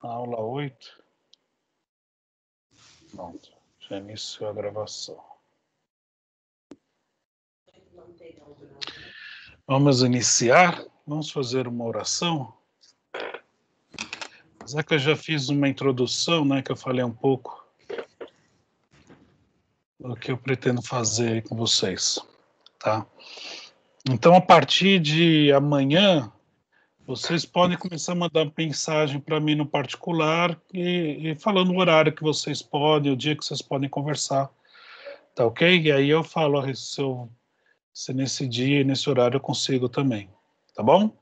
Aula 8. Pronto, já iniciou a gravação. Vamos iniciar? Vamos fazer uma oração? Já que eu já fiz uma introdução, né, que eu falei um pouco do que eu pretendo fazer aí com vocês, tá? Então, a partir de amanhã, vocês podem começar a mandar mensagem para mim no particular e falando o horário que vocês podem, o dia que vocês podem conversar, tá ok? E aí eu falo se nesse dia e nesse horário eu consigo também, tá bom?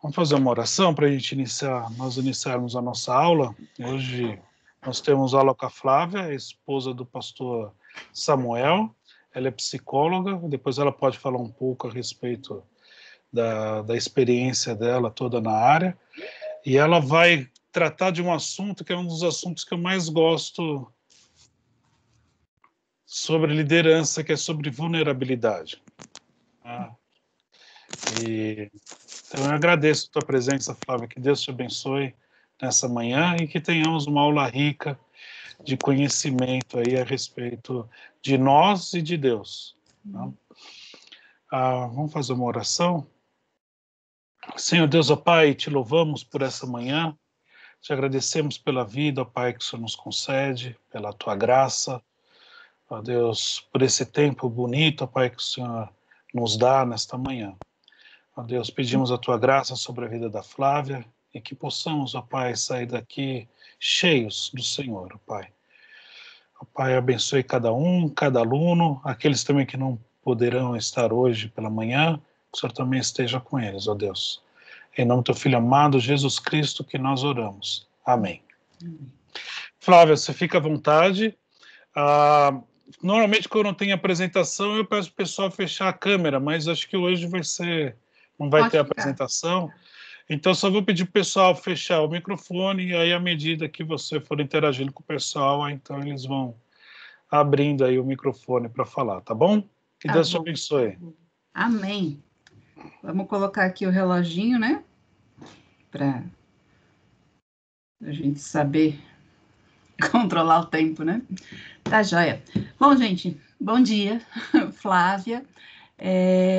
Vamos fazer uma oração para a gente nós iniciarmos a nossa aula. Hoje nós temos aula com a Flávia, a esposa do pastor Samuel. Ela é psicóloga, depois ela pode falar um pouco a respeito da experiência dela toda na área. E ela vai tratar de um assunto que é um dos assuntos que eu mais gosto sobre liderança, que é sobre vulnerabilidade. Então, eu agradeço a tua presença, Flávia, que Deus te abençoe nessa manhã e que tenhamos uma aula rica de conhecimento aí a respeito de nós e de Deus. Tá? Vamos fazer uma oração? Senhor Deus, ó Pai, te louvamos por essa manhã, te agradecemos pela vida, ó Pai, que o Senhor nos concede, pela tua graça, ó Deus, por esse tempo bonito, ó Pai, que o Senhor nos dá nesta manhã. Ó Deus, pedimos a tua graça sobre a vida da Flávia e que possamos, ó Pai, sair daqui cheios do Senhor, ó Pai. Ó Pai, abençoe cada aluno, aqueles também que não poderão estar hoje pela manhã, que o Senhor também esteja com eles, ó Deus. Em nome do teu Filho amado, Jesus Cristo, que nós oramos. Amém. Flávia, você fica à vontade. Normalmente, quando não tem apresentação, eu peço para o pessoal fechar a câmera, mas acho que hoje não vai ter apresentação. Então, só vou pedir para o pessoal fechar o microfone e aí, à medida que você for interagindo com o pessoal, então eles vão abrindo aí o microfone para falar, tá bom? Que Deus te abençoe. Amém. Vamos colocar aqui o reloginho, né? Para a gente saber controlar o tempo, né? Tá joia. Bom, gente, bom dia. Flávia.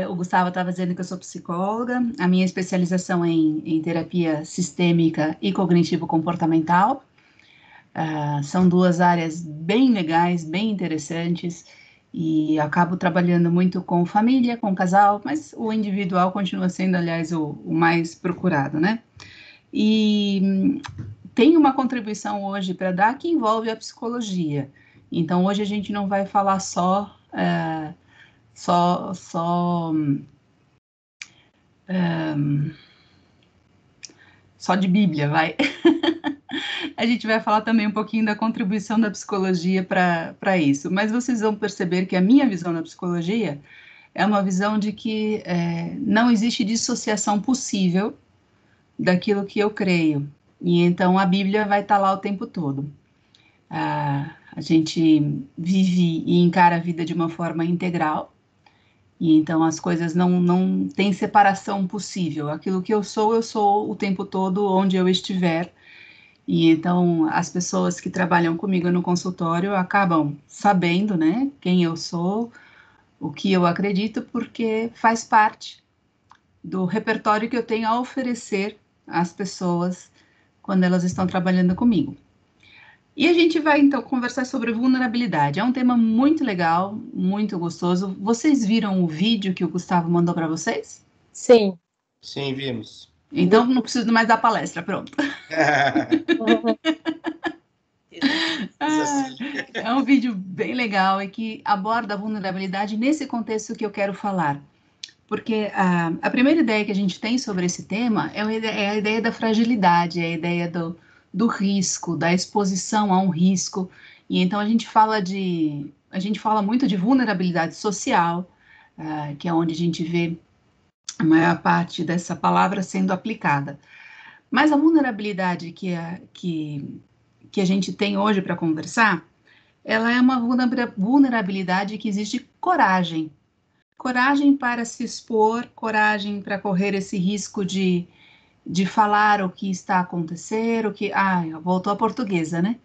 O Gustavo estava dizendo que eu sou psicóloga. A minha especialização é em terapia sistêmica e cognitivo-comportamental. São duas áreas bem legais, bem interessantes. E acabo trabalhando muito com família, com casal, mas o individual continua sendo, aliás, o mais procurado, né? E tem uma contribuição hoje para dar que envolve a psicologia. Então, hoje a gente não vai falar só de Bíblia, vai. A gente vai falar também um pouquinho da contribuição da psicologia para isso. Mas vocês vão perceber que a minha visão da psicologia é uma visão de que não existe dissociação possível daquilo que eu creio. E então a Bíblia vai estar lá o tempo todo. A gente vive e encara a vida de uma forma integral, e então as coisas não têm separação possível. Aquilo que eu sou o tempo todo onde eu estiver. E então as pessoas que trabalham comigo no consultório acabam sabendo, né, quem eu sou, o que eu acredito, porque faz parte do repertório que eu tenho a oferecer às pessoas quando elas estão trabalhando comigo. E a gente vai, então, conversar sobre vulnerabilidade. É um tema muito legal, muito gostoso. Vocês viram o vídeo que o Gustavo mandou para vocês? Sim. Sim, vimos. Então, não preciso mais dar palestra, pronto. É um vídeo bem legal e que aborda a vulnerabilidade nesse contexto que eu quero falar. Porque a primeira ideia que a gente tem sobre esse tema é a ideia da fragilidade, é a ideia do risco, da exposição a um risco. E então a gente fala muito de vulnerabilidade social, que é onde a gente vê a maior parte dessa palavra sendo aplicada. Mas a vulnerabilidade que a gente tem hoje para conversar, ela é uma vulnerabilidade que exige coragem. Coragem para se expor, coragem para correr esse risco de de falar o que está a acontecer, o que... Ah, voltou a portuguesa, né?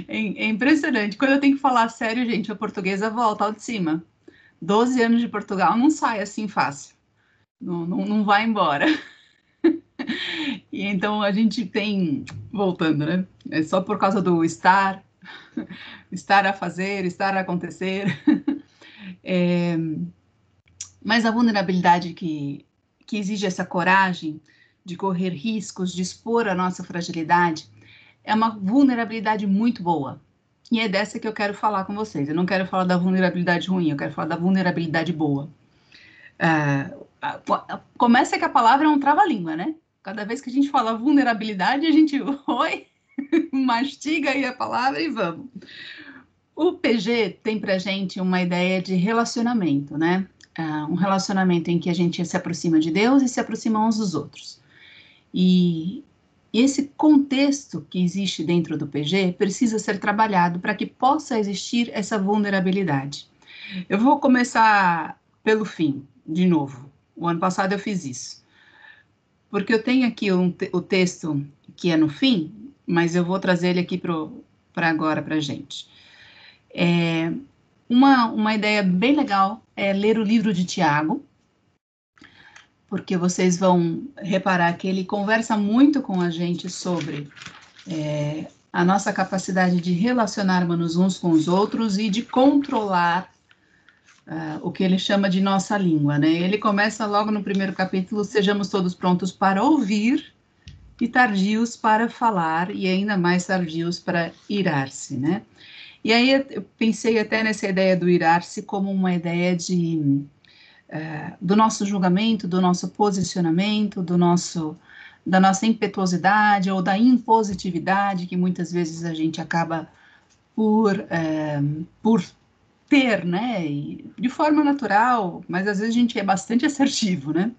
É impressionante. Quando eu tenho que falar sério, gente, a portuguesa volta ao de cima. 12 anos de Portugal não sai assim fácil. Não vai embora. E então a gente tem, voltando, né? É só por causa do estar, estar a fazer, estar a acontecer. É, mas a vulnerabilidade que exige essa coragem de correr riscos, de expor a nossa fragilidade, é uma vulnerabilidade muito boa. E é dessa que eu quero falar com vocês. Eu não quero falar da vulnerabilidade ruim, eu quero falar da vulnerabilidade boa. Começa que a palavra é um trava-língua, né? Cada vez que a gente fala vulnerabilidade, a gente, oi, mastiga aí a palavra e vamos. O PG tem pra gente uma ideia de relacionamento, né? Um relacionamento em que a gente se aproxima de Deus e se aproxima uns dos outros. E esse contexto que existe dentro do PG precisa ser trabalhado para que possa existir essa vulnerabilidade. Eu vou começar pelo fim, de novo. O ano passado eu fiz isso. Porque eu tenho aqui o texto que é no fim, mas eu vou trazer ele aqui para agora, para a gente. Uma ideia bem legal é ler o livro de Tiago, porque vocês vão reparar que ele conversa muito com a gente sobre a nossa capacidade de relacionarmos uns com os outros e de controlar o que ele chama de nossa língua, né? Ele começa logo no primeiro capítulo: sejamos todos prontos para ouvir e tardios para falar, e ainda mais tardios para irar-se, né? E aí eu pensei até nessa ideia do irar-se como uma ideia do nosso julgamento, do nosso posicionamento, da nossa impetuosidade ou da impositividade, que muitas vezes a gente acaba por ter, né, de forma natural, mas às vezes a gente é bastante assertivo, né?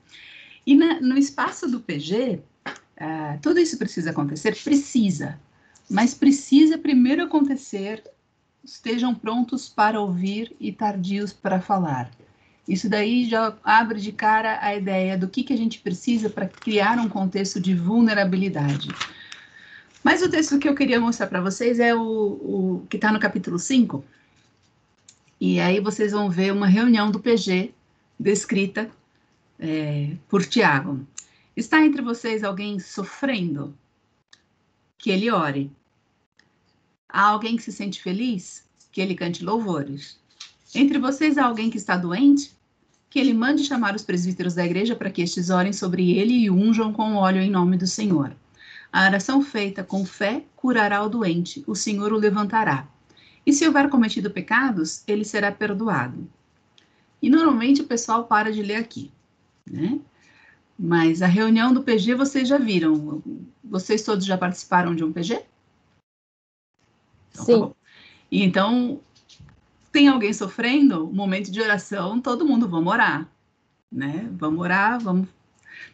E no espaço do PG, tudo isso precisa acontecer? Precisa, mas precisa primeiro acontecer, estejam prontos para ouvir e tardios para falar. Isso daí já abre de cara a ideia do que a gente precisa para criar um contexto de vulnerabilidade. Mas o texto que eu queria mostrar para vocês é o que está no capítulo 5, e aí vocês vão ver uma reunião do PG descrita por Tiago. Está entre vocês alguém sofrendo? Que ele ore. Há alguém que se sente feliz? Que ele cante louvores. Entre vocês há alguém que está doente? Que ele mande chamar os presbíteros da igreja para que estes orem sobre ele e unjam com óleo em nome do Senhor. A oração feita com fé curará o doente, o Senhor o levantará. E se houver cometido pecados, ele será perdoado. E normalmente o pessoal para de ler aqui, né? Mas a reunião do PG vocês já viram. Vocês todos já participaram de um PG? Então, Sim. tá bom. E então, tem alguém sofrendo? Momento de oração, todo mundo vamos orar, né? Vamos orar, vamos...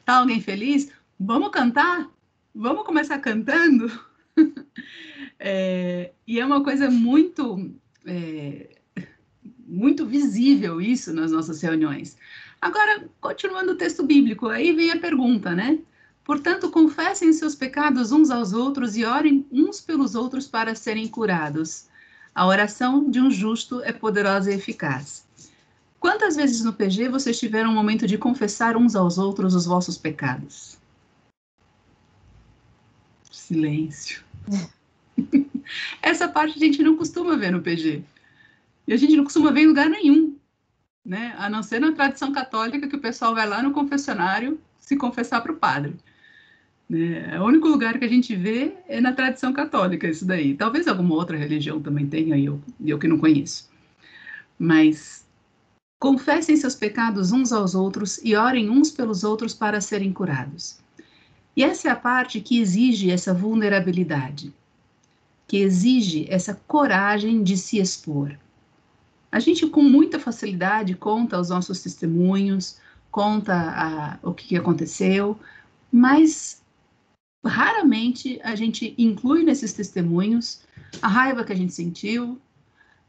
Tá alguém feliz? Vamos cantar? Vamos começar cantando? E é uma coisa muito visível isso nas nossas reuniões. Agora, continuando o texto bíblico, aí vem a pergunta, né? Portanto, confessem seus pecados uns aos outros e orem uns pelos outros para serem curados. A oração de um justo é poderosa e eficaz. Quantas vezes no PG vocês tiveram um momento de confessar uns aos outros os vossos pecados? Silêncio. Essa parte a gente não costuma ver no PG. E a gente não costuma ver em lugar nenhum, né? A não ser na tradição católica, que o pessoal vai lá no confessionário se confessar para o padre. Né? O único lugar que a gente vê é na tradição católica, isso daí. Talvez alguma outra religião também tenha, eu que não conheço. Mas confessem seus pecados uns aos outros e orem uns pelos outros para serem curados. E essa é a parte que exige essa vulnerabilidade, que exige essa coragem de se expor. A gente, com muita facilidade, conta os nossos testemunhos, conta o que aconteceu, mas raramente a gente inclui nesses testemunhos a raiva que a gente sentiu,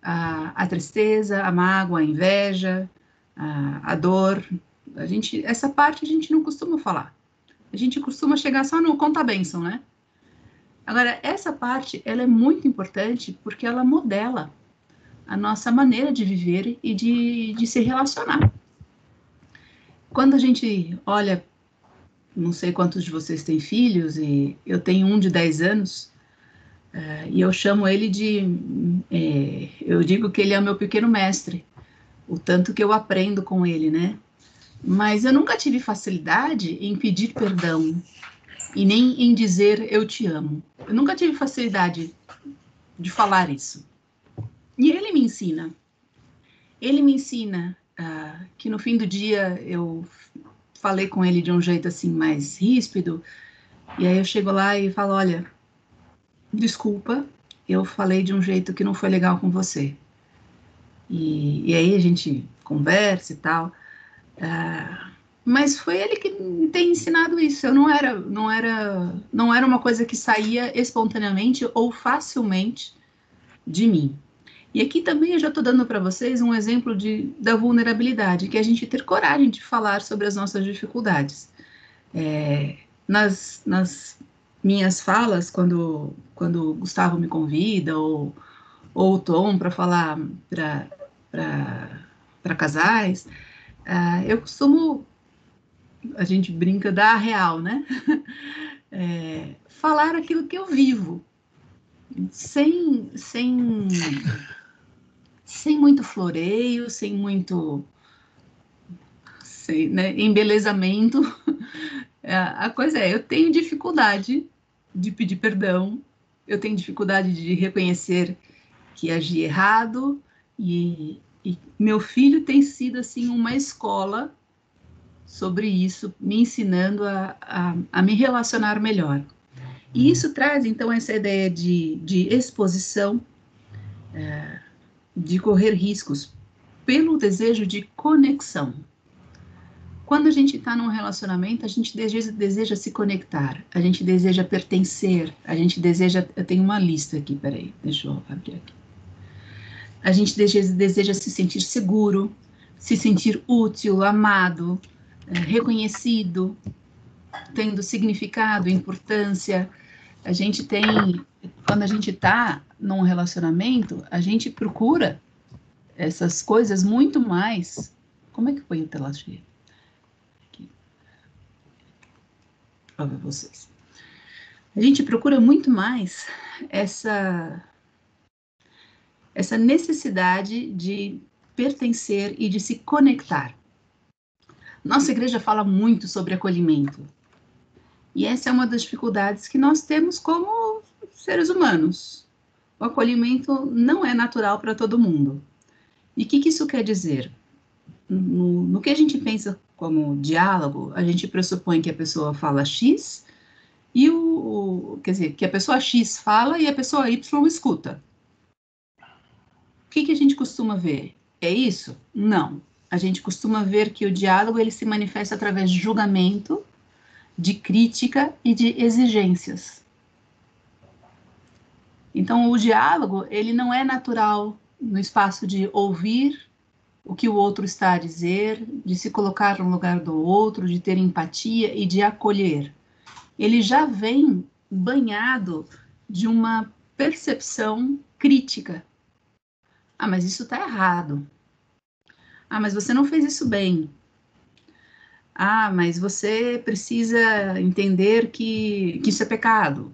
a tristeza, a mágoa, a inveja, a dor, Essa parte a gente não costuma falar. A gente costuma chegar só no conta bênção, né? Agora, essa parte, ela é muito importante porque ela modela a nossa maneira de viver e de se relacionar. Quando a gente olha, não sei quantos de vocês têm filhos, e eu tenho um de 10 anos, e eu chamo ele eu digo que ele é o meu pequeno mestre, o tanto que eu aprendo com ele, né? Mas eu nunca tive facilidade em pedir perdão e nem em dizer eu te amo. Eu nunca tive facilidade de falar isso. E ele me ensina. Ele me ensina que no fim do dia eu falei com ele de um jeito assim mais ríspido, e aí eu chego lá e falo, olha, desculpa, eu falei de um jeito que não foi legal com você. E aí a gente conversa e tal. Mas foi ele que tem ensinado isso. Eu não era uma coisa que saía espontaneamente ou facilmente de mim. E aqui também eu já estou dando para vocês um exemplo da vulnerabilidade, que é a gente ter coragem de falar sobre as nossas dificuldades. Nas minhas falas, quando o Gustavo me convida, ou o Tom para falar para casais, eu costumo, a gente brinca da real, né? Falar aquilo que eu vivo, sem muito floreio, sem muito né, embelezamento. A coisa eu tenho dificuldade de pedir perdão, eu tenho dificuldade de reconhecer que agi errado, e meu filho tem sido assim uma escola sobre isso, me ensinando a me relacionar melhor. E isso traz, então, essa ideia de exposição, de correr riscos, pelo desejo de conexão. Quando a gente está num relacionamento, a gente deseja se conectar, a gente deseja pertencer, a gente deseja... Eu tenho uma lista aqui, peraí, deixa eu abrir aqui. A gente deseja se sentir seguro, se sentir útil, amado, reconhecido, tendo significado, importância. A gente tem... Quando a gente está num relacionamento, a gente procura essas coisas muito mais... Como é que põe o tela cheia? Para ver vocês. A gente procura muito mais essa necessidade de pertencer e de se conectar. Nossa igreja fala muito sobre acolhimento. E essa é uma das dificuldades que nós temos como seres humanos. O acolhimento não é natural para todo mundo. E o que isso quer dizer? No que a gente pensa como diálogo, a gente pressupõe que a pessoa fala X e quer dizer, que a pessoa X fala e a pessoa Y escuta. O que a gente costuma ver? É isso? Não. A gente costuma ver que o diálogo ele se manifesta através de julgamento, de crítica e de exigências. Então, o diálogo ele não é natural no espaço de ouvir o que o outro está a dizer, de se colocar no lugar do outro, de ter empatia e de acolher. Ele já vem banhado de uma percepção crítica. Ah, mas isso está errado. Ah, mas você não fez isso bem. Ah, mas você precisa entender que isso é pecado.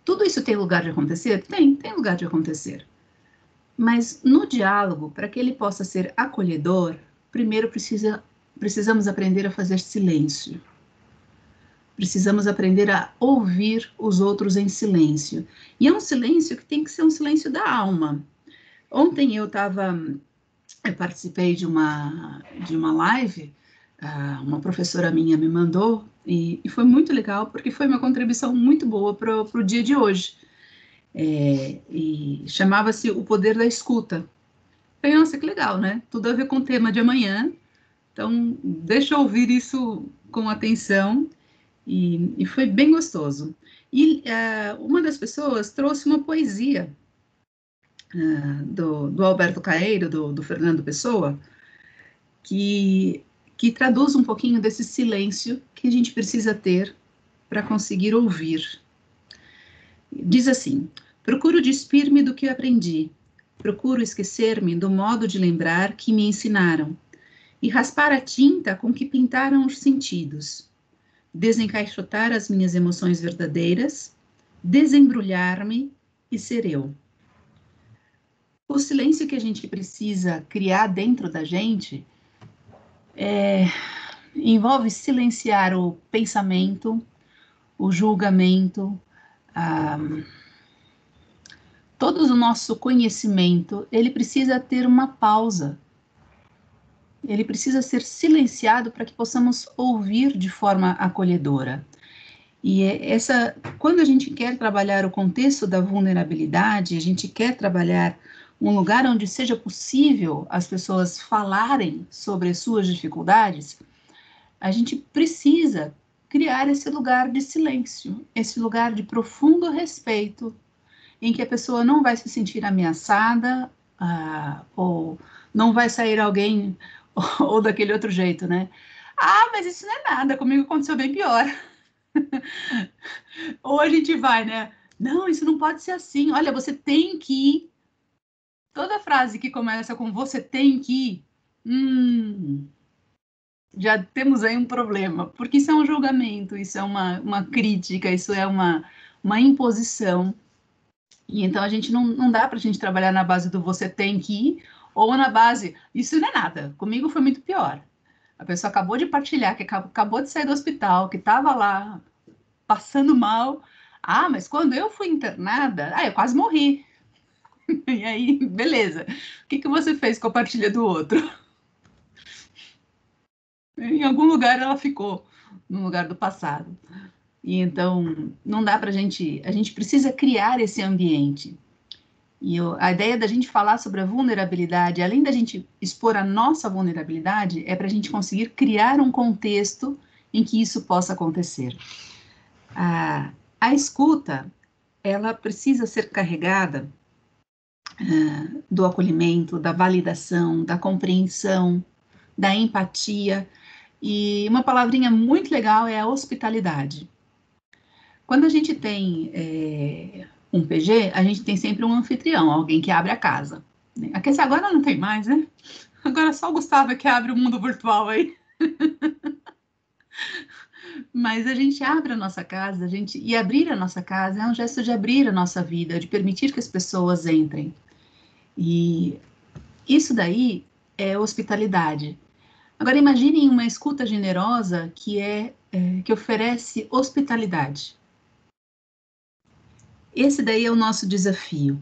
Tudo isso tem lugar de acontecer? Tem lugar de acontecer. Mas no diálogo, para que ele possa ser acolhedor, primeiro precisamos aprender a fazer silêncio. Precisamos aprender a ouvir os outros em silêncio. E é um silêncio que tem que ser um silêncio da alma. Ontem eu participei de uma live, uma professora minha me mandou, e foi muito legal, porque foi uma contribuição muito boa para o dia de hoje. E chamava-se O Poder da Escuta. Falei, nossa, que legal, né? Tudo a ver com o tema de amanhã. Então, deixa eu ouvir isso com atenção. E foi bem gostoso. E uma das pessoas trouxe uma poesia do Alberto Caeiro, do Fernando Pessoa, que que traduz um pouquinho desse silêncio que a gente precisa ter para conseguir ouvir. Diz assim: procuro despir-me do que aprendi, procuro esquecer-me do modo de lembrar que me ensinaram, e raspar a tinta com que pintaram os sentidos, desencaixotar as minhas emoções verdadeiras, desembrulhar-me e ser eu. O silêncio que a gente precisa criar dentro da gente envolve silenciar o pensamento, o julgamento, todo o nosso conhecimento, ele precisa ter uma pausa. Ele precisa ser silenciado para que possamos ouvir de forma acolhedora. E quando a gente quer trabalhar o contexto da vulnerabilidade, a gente quer trabalhar um lugar onde seja possível as pessoas falarem sobre as suas dificuldades, a gente precisa criar esse lugar de silêncio, esse lugar de profundo respeito, em que a pessoa não vai se sentir ameaçada, ou não vai sair alguém, ou daquele outro jeito, né? Ah, mas isso não é nada, comigo aconteceu bem pior. Ou a gente vai, né? Não, isso não pode ser assim. Olha, você tem que ir. Toda frase que começa com você tem que ir, já temos aí um problema, porque isso é um julgamento, isso é uma crítica, isso é uma imposição. E então a gente não dá para a gente trabalhar na base do você tem que ir, ou na base, isso não é nada, comigo foi muito pior. A pessoa acabou de partilhar, que acabou de sair do hospital, que estava lá passando mal. Ah, mas quando eu fui internada, eu quase morri. E aí, beleza. O que você fez com a partilha do outro? Em algum lugar ela ficou, no lugar do passado. E então, não dá para a gente precisa criar esse ambiente. E a ideia da gente falar sobre a vulnerabilidade, além da gente expor a nossa vulnerabilidade, é para a gente conseguir criar um contexto em que isso possa acontecer. A escuta, ela precisa ser carregada do acolhimento, da validação, da compreensão, da empatia. E uma palavrinha muito legal é a hospitalidade. Quando a gente tem um PG, a gente tem sempre um anfitrião, alguém que abre a casa. Aqui agora não tem mais, né? Agora só o Gustavo que abre o mundo virtual aí. Mas a gente abre a nossa casa, e abrir a nossa casa é um gesto de abrir a nossa vida, de permitir que as pessoas entrem. E isso daí é hospitalidade. Agora imaginem uma escuta generosa que oferece hospitalidade. Esse daí é o nosso desafio.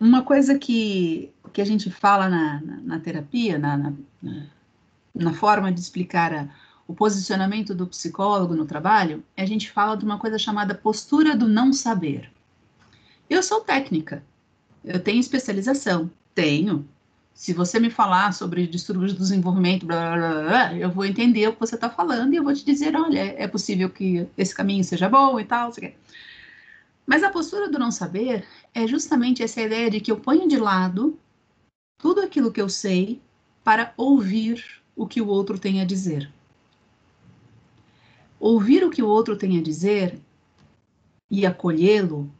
Uma coisa que a gente fala na terapia, na forma de explicar o posicionamento do psicólogo no trabalho, a gente fala de uma coisa chamada postura do não saber. Eu sou técnica, eu tenho especialização, tenho. Se você me falar sobre distúrbios do desenvolvimento, blá, blá, blá, blá, eu vou entender o que você está falando e eu vou te dizer, olha, é possível que esse caminho seja bom e tal, sei o quê. Mas a postura do não saber é justamente essa ideia de que eu ponho de lado tudo aquilo que eu sei para ouvir o que o outro tem a dizer. Ouvir o que o outro tem a dizer e acolhê-lo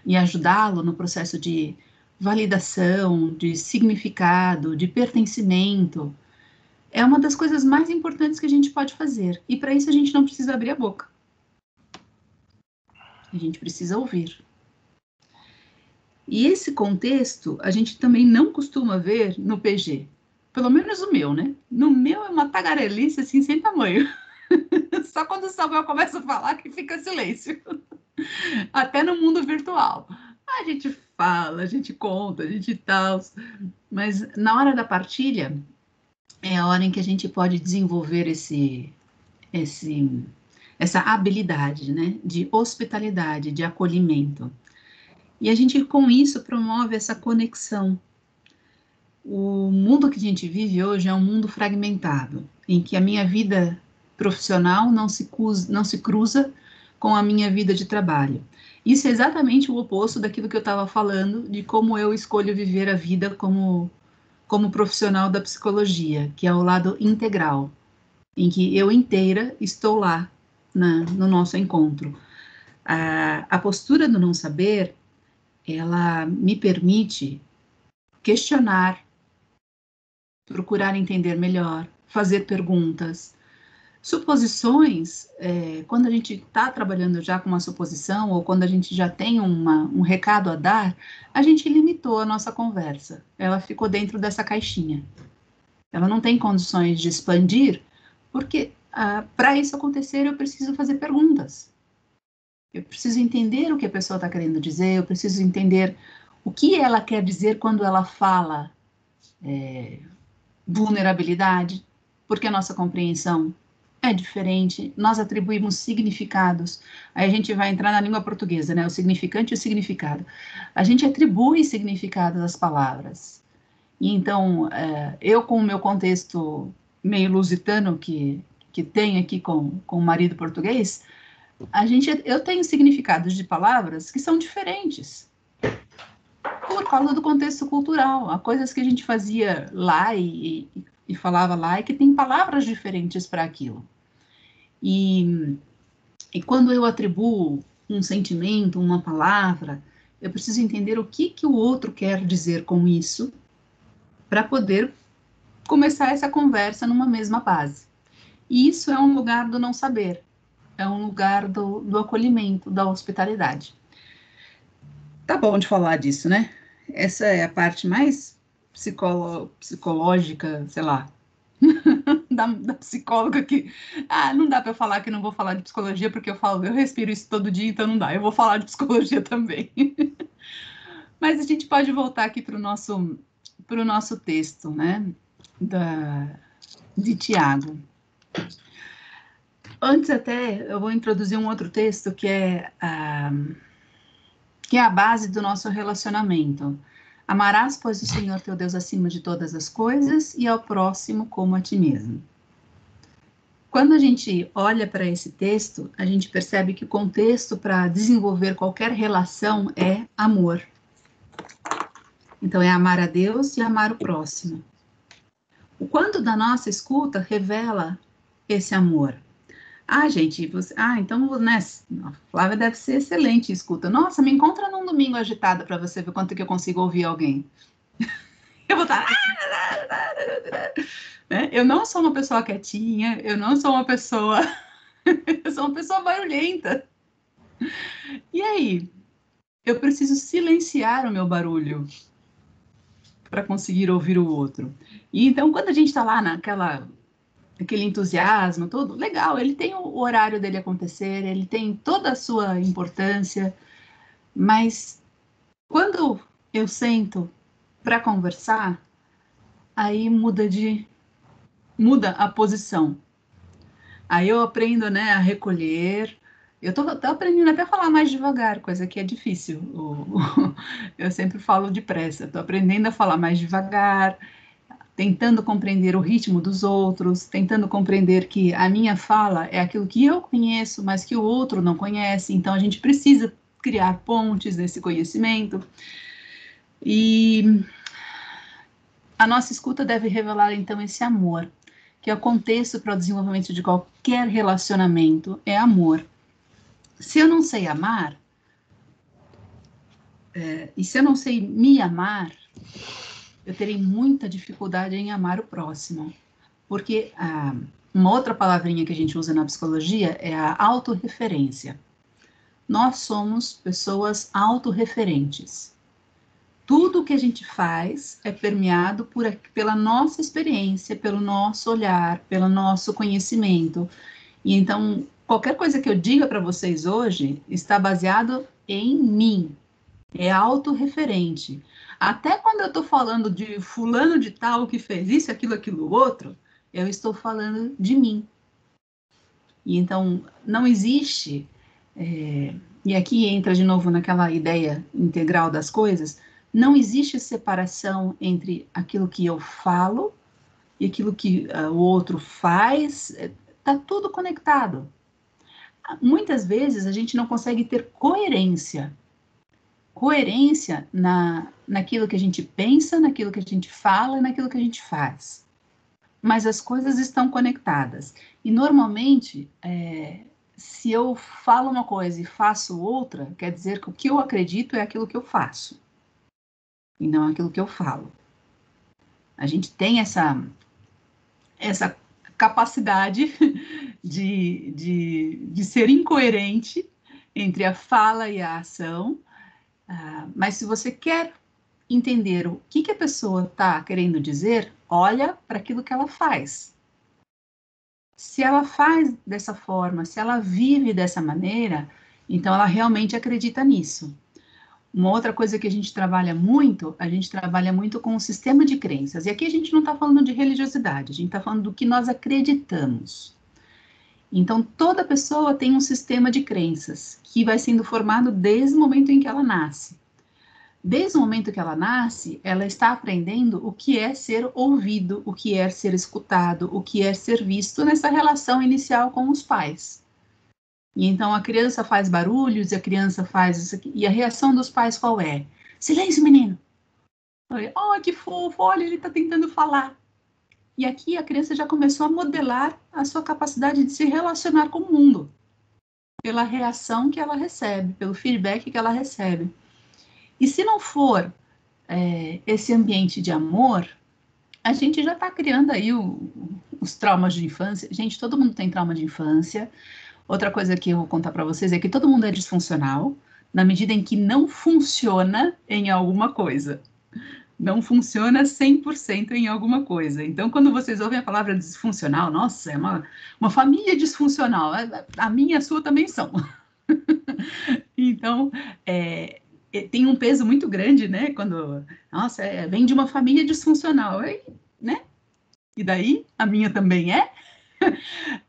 e ajudá-lo no processo de validação, de significado, de pertencimento, é uma das coisas mais importantes que a gente pode fazer. E para isso a gente não precisa abrir a boca. A gente precisa ouvir. E esse contexto a gente também não costuma ver no PG. Pelo menos o meu, né? No meu é uma tagarelice assim sem tamanho. Só quando o Samuel começa a falar que fica silêncio. Até no mundo virtual. A gente fala, a gente conta, a gente tal. Mas na hora da partilha é a hora em que a gente pode desenvolver essa habilidade, né? De hospitalidade, de acolhimento. E a gente, com isso, promove essa conexão. O mundo que a gente vive hoje é um mundo fragmentado, em que a minha vida profissional não se cruza com a minha vida de trabalho. Isso é exatamente o oposto daquilo que eu estava falando, de como eu escolho viver a vida como como profissional da psicologia, que é o lado integral, em que eu inteira estou lá no nosso encontro. A postura do não saber, ela me permite questionar, procurar entender melhor, fazer perguntas. Suposições, quando a gente está trabalhando já com uma suposição, ou quando a gente já tem um recado a dar, a gente limitou a nossa conversa. Ela ficou dentro dessa caixinha. Ela não tem condições de expandir, porque para isso acontecer eu preciso fazer perguntas. Eu preciso entender o que a pessoa está querendo dizer, eu preciso entender o que ela quer dizer quando ela fala vulnerabilidade, porque a nossa compreensão é diferente, nós atribuímos significados, aí a gente vai entrar na língua portuguesa, né, o significante e o significado. A gente atribui significado às palavras. E então, eu com o meu contexto meio lusitano que tem aqui com o marido português, eu tenho significados de palavras que são diferentes por causa do contexto cultural. Há coisas que a gente fazia lá e falava lá e que tem palavras diferentes para aquilo. E quando eu atribuo um sentimento, uma palavra, eu preciso entender o que o outro quer dizer com isso para poder começar essa conversa numa mesma base. E isso é um lugar do não saber, é um lugar do acolhimento, da hospitalidade. Tá bom de falar disso, né? Essa é a parte mais psicológica, sei lá, da psicóloga que... não dá para eu falar que não vou falar de psicologia, porque eu respiro isso todo dia, então não dá. Eu vou falar de psicologia também. Mas a gente pode voltar aqui para o nosso texto, né? De Tiago. Antes até, eu vou introduzir um outro texto que é a base do nosso relacionamento. Amarás, pois, o Senhor teu Deus acima de todas as coisas e ao próximo como a ti mesmo. Quando a gente olha para esse texto, a gente percebe que o contexto para desenvolver qualquer relação é amor. Então, é amar a Deus e amar o próximo. O quanto da nossa escuta revela esse amor. Gente, então, né, a Flávia deve ser excelente em escuta. Nossa, me encontra num domingo agitada para você ver quanto que eu consigo ouvir alguém. Eu vou estar... Eu não sou uma pessoa quietinha, eu não sou uma pessoa... eu sou uma pessoa barulhenta. E aí? Eu preciso silenciar o meu barulho para conseguir ouvir o outro. E então, quando a gente está lá aquele entusiasmo todo, legal, ele tem o horário dele acontecer, ele tem toda a sua importância, mas quando eu sento para conversar, aí muda a posição. Aí eu aprendo, né, a recolher. Eu tô aprendendo até a falar mais devagar, coisa que é difícil. Eu sempre falo depressa. Tô aprendendo a falar mais devagar, tentando compreender o ritmo dos outros, tentando compreender que a minha fala é aquilo que eu conheço, mas que o outro não conhece. Então a gente precisa criar pontes nesse conhecimento. E a nossa escuta deve revelar então esse amor, que é o contexto para o desenvolvimento de qualquer relacionamento, é amor. Se eu não sei amar, e se eu não sei me amar, eu terei muita dificuldade em amar o próximo. Porque uma outra palavrinha que a gente usa na psicologia é a autorreferência. Nós somos pessoas autorreferentes. Tudo que a gente faz é permeado pela nossa experiência, pelo nosso olhar, pelo nosso conhecimento. E então, qualquer coisa que eu diga para vocês hoje está baseado em mim, é autorreferente. Até quando eu estou falando de fulano de tal que fez isso, aquilo, outro, eu estou falando de mim. E então, não existe, e aqui entra de novo naquela ideia integral das coisas, não existe separação entre aquilo que eu falo e aquilo que o outro faz, está tudo conectado. Muitas vezes a gente não consegue ter coerência coerência naquilo que a gente pensa, naquilo que a gente fala e naquilo que a gente faz. Mas as coisas estão conectadas. E, normalmente, se eu falo uma coisa e faço outra, quer dizer que o que eu acredito é aquilo que eu faço, e não aquilo que eu falo. A gente tem essa capacidade de ser incoerente entre a fala e a ação, mas se você quer entender o que a pessoa está querendo dizer, olha para aquilo que ela faz. Se ela faz dessa forma, se ela vive dessa maneira, então ela realmente acredita nisso. Uma outra coisa que a gente trabalha muito com o sistema de crenças. E aqui a gente não está falando de religiosidade, a gente está falando do que nós acreditamos. Então, toda pessoa tem um sistema de crenças que vai sendo formado desde o momento em que ela nasce. Desde o momento que ela nasce, ela está aprendendo o que é ser ouvido, o que é ser escutado, o que é ser visto nessa relação inicial com os pais. E então a criança faz barulhos, e a criança faz isso aqui, e a reação dos pais qual é? Silêncio, menino! Oh, que fofo, olha, ele está tentando falar. E aqui a criança já começou a modelar a sua capacidade de se relacionar com o mundo, pela reação que ela recebe, pelo feedback que ela recebe. E se não for esse ambiente de amor, a gente já está criando aí os traumas de infância. Gente, todo mundo tem trauma de infância. Outra coisa que eu vou contar para vocês é que todo mundo é disfuncional, na medida em que não funciona em alguma coisa. Não funciona 100% em alguma coisa. Então, quando vocês ouvem a palavra disfuncional, nossa, é uma família disfuncional. A minha e a sua também são. Então, tem um peso muito grande, né? Quando, nossa, vem de uma família disfuncional, né? E daí, a minha também é.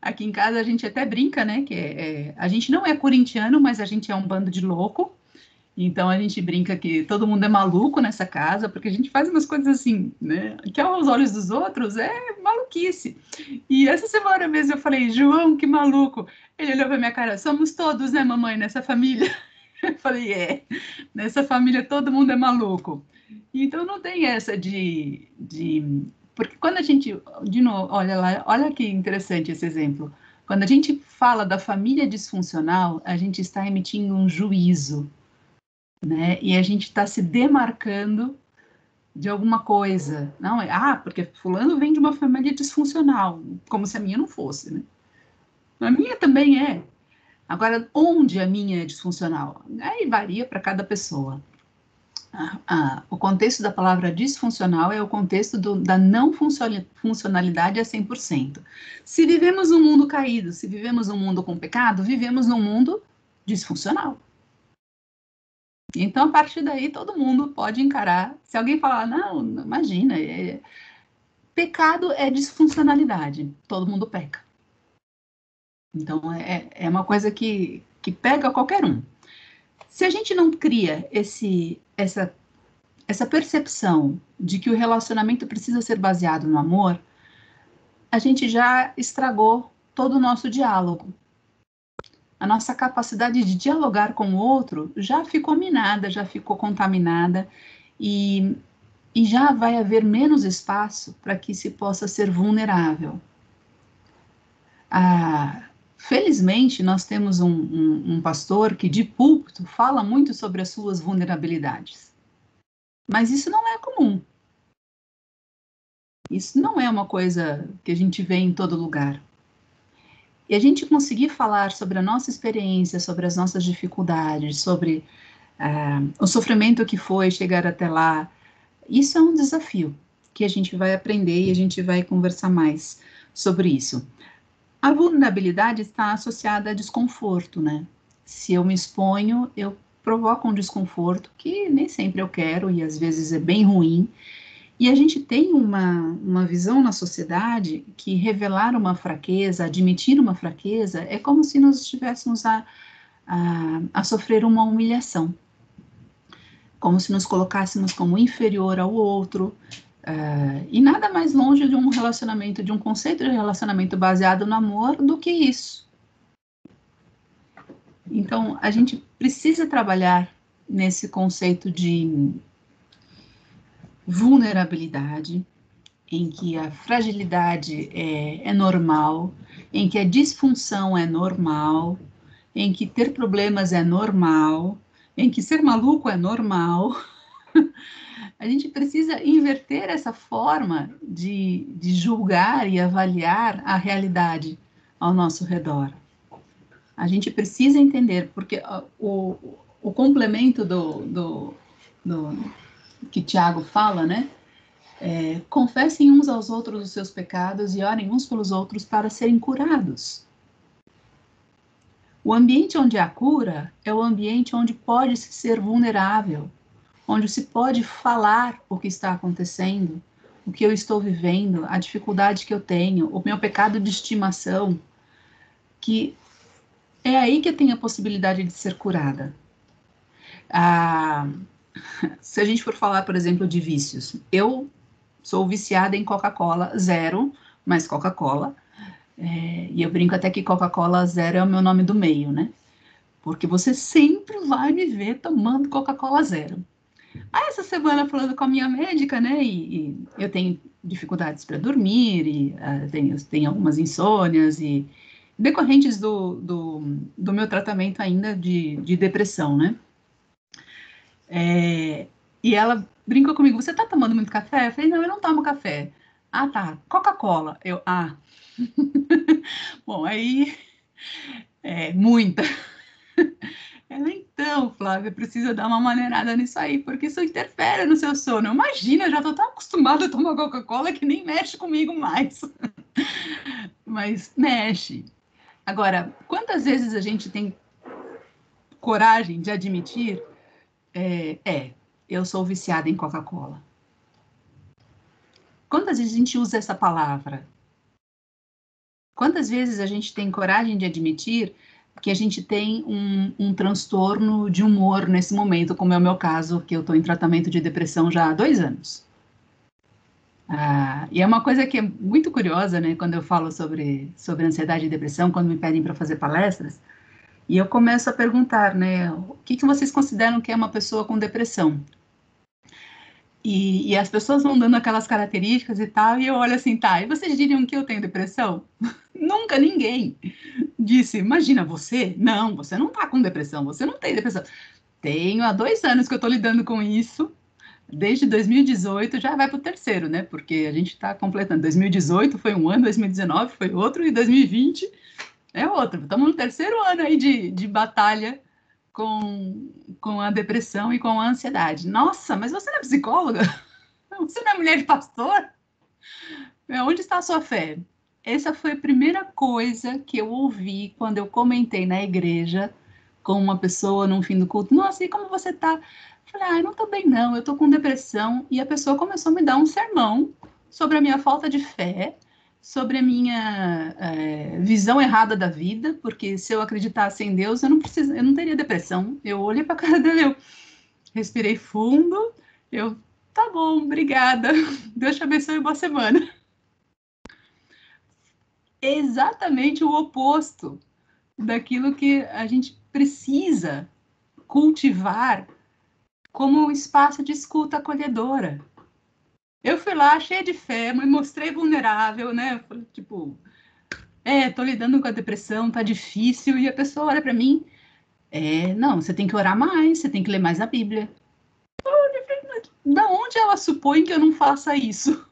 Aqui em casa a gente até brinca, né? Que a gente não é corintiano, mas a gente é um bando de louco. Então a gente brinca que todo mundo é maluco nessa casa, porque a gente faz umas coisas assim, né? Que aos olhos dos outros é maluquice. E essa semana mesmo eu falei, João, que maluco. Ele olhou pra minha cara, somos todos, né, mamãe, nessa família? Eu falei, nessa família todo mundo é maluco. Então não tem essa porque quando a gente, de novo, olha lá, olha que interessante esse exemplo. Quando a gente fala da família disfuncional, a gente está emitindo um juízo, né? E a gente está se demarcando de alguma coisa. Não, porque fulano vem de uma família disfuncional, como se a minha não fosse, né? A minha também é. Agora, onde a minha é disfuncional? Aí varia para cada pessoa. O contexto da palavra disfuncional é o contexto da não funcionalidade a 100%. Se vivemos num mundo caído, se vivemos num mundo com pecado, vivemos num mundo disfuncional. Então, a partir daí, todo mundo pode encarar. Se alguém falar, não, imagina, pecado é disfuncionalidade, todo mundo peca. Então, é uma coisa que pega qualquer um. Se a gente não cria essa percepção de que o relacionamento precisa ser baseado no amor, a gente já estragou todo o nosso diálogo. A nossa capacidade de dialogar com o outro já ficou minada, já ficou contaminada e já vai haver menos espaço para que se possa ser vulnerável. Felizmente, nós temos um pastor que de púlpito fala muito sobre as suas vulnerabilidades. Mas isso não é comum. Isso não é uma coisa que a gente vê em todo lugar. E a gente conseguir falar sobre a nossa experiência, sobre as nossas dificuldades, sobre o sofrimento que foi chegar até lá, isso é um desafio que a gente vai aprender e a gente vai conversar mais sobre isso. A vulnerabilidade está associada a desconforto, né? Se eu me exponho, eu provoco um desconforto que nem sempre eu quero e às vezes é bem ruim. E a gente tem uma visão na sociedade que revelar uma fraqueza, admitir uma fraqueza, é como se nós estivéssemos a sofrer uma humilhação. Como se nos colocássemos como inferior ao outro. E nada mais longe de um relacionamento, de um conceito de relacionamento baseado no amor do que isso. Então, a gente precisa trabalhar nesse conceito de vulnerabilidade, em que a fragilidade é normal, em que a disfunção é normal, em que ter problemas é normal, em que ser maluco é normal. A gente precisa inverter essa forma de julgar e avaliar a realidade ao nosso redor. A gente precisa entender, porque o complemento do que Tiago fala, né? Confessem uns aos outros os seus pecados e orem uns pelos outros para serem curados. O ambiente onde há cura é o ambiente onde pode se ser vulnerável, onde se pode falar o que está acontecendo, o que eu estou vivendo, a dificuldade que eu tenho, o meu pecado de estimação, que é aí que tem a possibilidade de ser curada. Se a gente for falar, por exemplo, de vícios, eu sou viciada em Coca-Cola zero, mas Coca-Cola, e eu brinco até que Coca-Cola zero é o meu nome do meio, né? Porque você sempre vai me ver tomando Coca-Cola zero. Aí essa semana falando com a minha médica, né, e eu tenho dificuldades para dormir, e tenho algumas insônias, e decorrentes do meu tratamento ainda de depressão, né? E ela brincou comigo, você tá tomando muito café? Eu falei, não, eu não tomo café. Ah, tá, Coca-Cola. Bom, aí, muita. Ela, então, Flávia, precisa dar uma maneirada nisso aí, porque isso interfere no seu sono. Imagina, eu já tô tão acostumada a tomar Coca-Cola que nem mexe comigo mais. Mas mexe. Agora, quantas vezes a gente tem coragem de admitir, eu sou viciada em Coca-Cola? Quantas vezes a gente usa essa palavra? Quantas vezes a gente tem coragem de admitir que a gente tem um transtorno de humor nesse momento, como é o meu caso, que eu estou em tratamento de depressão já há 2 anos. E é uma coisa que é muito curiosa, né, quando eu falo sobre ansiedade e depressão, quando me pedem para fazer palestras, e eu começo a perguntar, né, o que vocês consideram que é uma pessoa com depressão? E as pessoas vão dando aquelas características e tal, e eu olho assim, tá, e vocês diriam que eu tenho depressão? Nunca ninguém disse, imagina, você? Não, você não tá com depressão, você não tem depressão. Tenho há 2 anos que eu tô lidando com isso, desde 2018, já vai pro 3º, né? Porque a gente tá completando. 2018 foi um ano, 2019 foi outro, e 2020 é outro. Estamos no 3º ano aí de batalha com a depressão e com a ansiedade. Nossa, mas você não é psicóloga? Você não é mulher de pastor? Onde está a sua fé? Essa foi a primeira coisa que eu ouvi quando eu comentei na igreja com uma pessoa no fim do culto. Nossa, e como você tá? Falei, não tô bem não, eu tô com depressão. E a pessoa começou a me dar um sermão sobre a minha falta de fé, sobre a minha visão errada da vida, porque se eu acreditasse em Deus, eu não teria depressão. Eu olhei para a cara dele, eu respirei fundo, tá bom, obrigada. Deus te abençoe e boa semana. Exatamente o oposto daquilo que a gente precisa cultivar como um espaço de escuta acolhedora. Eu fui lá cheia de fé, me mostrei vulnerável, né? Tipo, tô lidando com a depressão, tá difícil, e a pessoa olha para mim, não, você tem que orar mais, você tem que ler mais a Bíblia. Da onde ela supõe que eu não faça isso?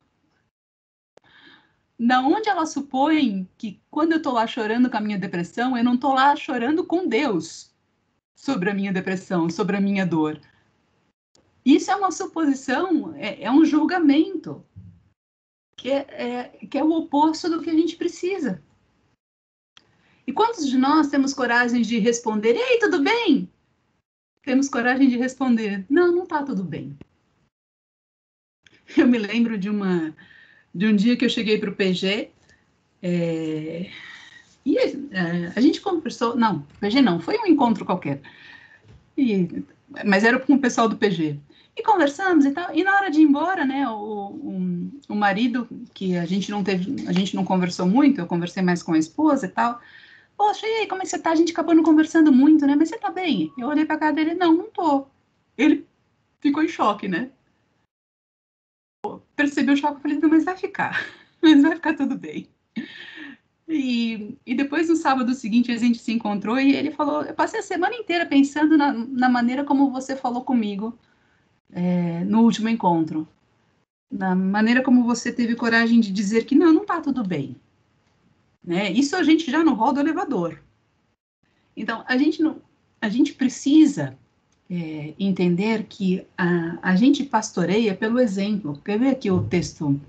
Da onde ela supõe que quando eu estou lá chorando com a minha depressão, eu não estou lá chorando com Deus sobre a minha depressão, sobre a minha dor? Isso é uma suposição, é um julgamento, que é o oposto do que a gente precisa. E quantos de nós temos coragem de responder, ei, tudo bem? Temos coragem de responder, não está tudo bem. Eu me lembro de um dia que eu cheguei para o PG, e a gente conversou, não, PG não, foi um encontro qualquer, mas era com o pessoal do PG. E conversamos e tal, e na hora de ir embora, né, o marido, que a gente não conversou muito, eu conversei mais com a esposa e tal, poxa, e aí, como é que você tá? A gente acabou não conversando muito, né, mas você tá bem? Eu olhei pra cara dele, não tô. Ele ficou em choque, né? Percebeu o choque, eu falei, não, mas vai ficar. Mas vai ficar tudo bem. E depois, no sábado seguinte, a gente se encontrou e ele falou, eu passei a semana inteira pensando na maneira como você falou comigo no último encontro. Na maneira como você teve coragem de dizer que não tá tudo bem. Né? Isso a gente já no hall do elevador. Então, a gente precisa entender que a gente pastoreia pelo exemplo. Quer ver aqui o texto?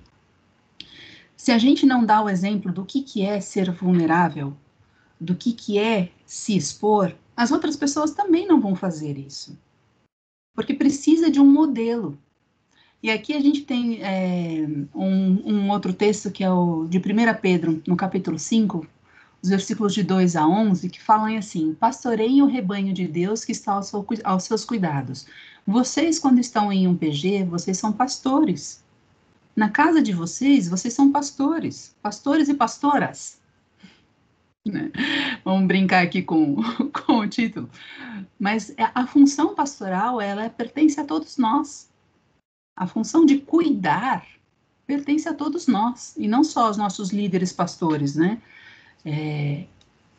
Se a gente não dá o exemplo do que é ser vulnerável, do que é se expor, as outras pessoas também não vão fazer isso. Porque precisa de um modelo. E aqui a gente tem um outro texto que é o de 1 Pedro, no capítulo 5, os versículos de 2 a 11, que falam assim: pastoreiem o rebanho de Deus que está aos seus cuidados. Vocês, quando estão em um PG, vocês são pastores. Na casa de vocês, vocês são pastores. Pastores e pastoras. Né? Vamos brincar aqui com, com o título. Mas a função pastoral, ela pertence a todos nós. A função de cuidar pertence a todos nós, e não só aos nossos líderes pastores, né?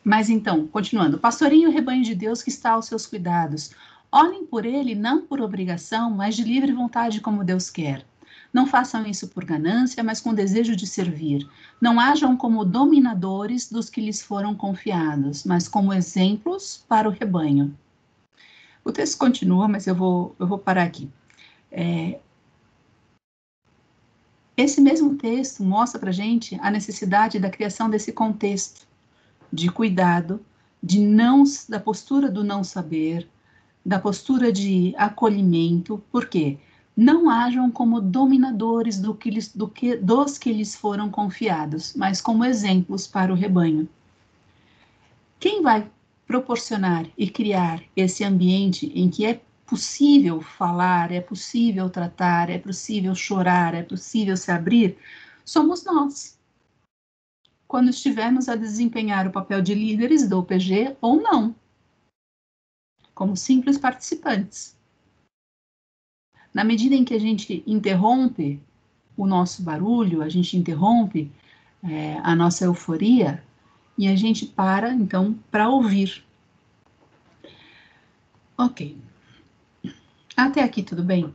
Mas então, continuando, pastoreiem o rebanho de Deus que está aos seus cuidados. Olhem por ele não por obrigação, mas de livre vontade, como Deus quer. Não façam isso por ganância, mas com desejo de servir. Não hajam como dominadores dos que lhes foram confiados, mas como exemplos para o rebanho. O texto continua, mas eu vou parar aqui. Esse mesmo texto mostra para a gente a necessidade da criação desse contexto de cuidado, da postura do não saber, da postura de acolhimento, por quê? Não hajam como dominadores dos que lhes foram confiados, mas como exemplos para o rebanho. Quem vai proporcionar e criar esse ambiente em que é possível falar, é possível tratar, é possível chorar, é possível se abrir, somos nós. Quando estivermos a desempenhar o papel de líderes do PG ou não, como simples participantes. Na medida em que a gente interrompe o nosso barulho, a gente interrompe a nossa euforia e a gente para, então, para ouvir. Ok. Até aqui, tudo bem?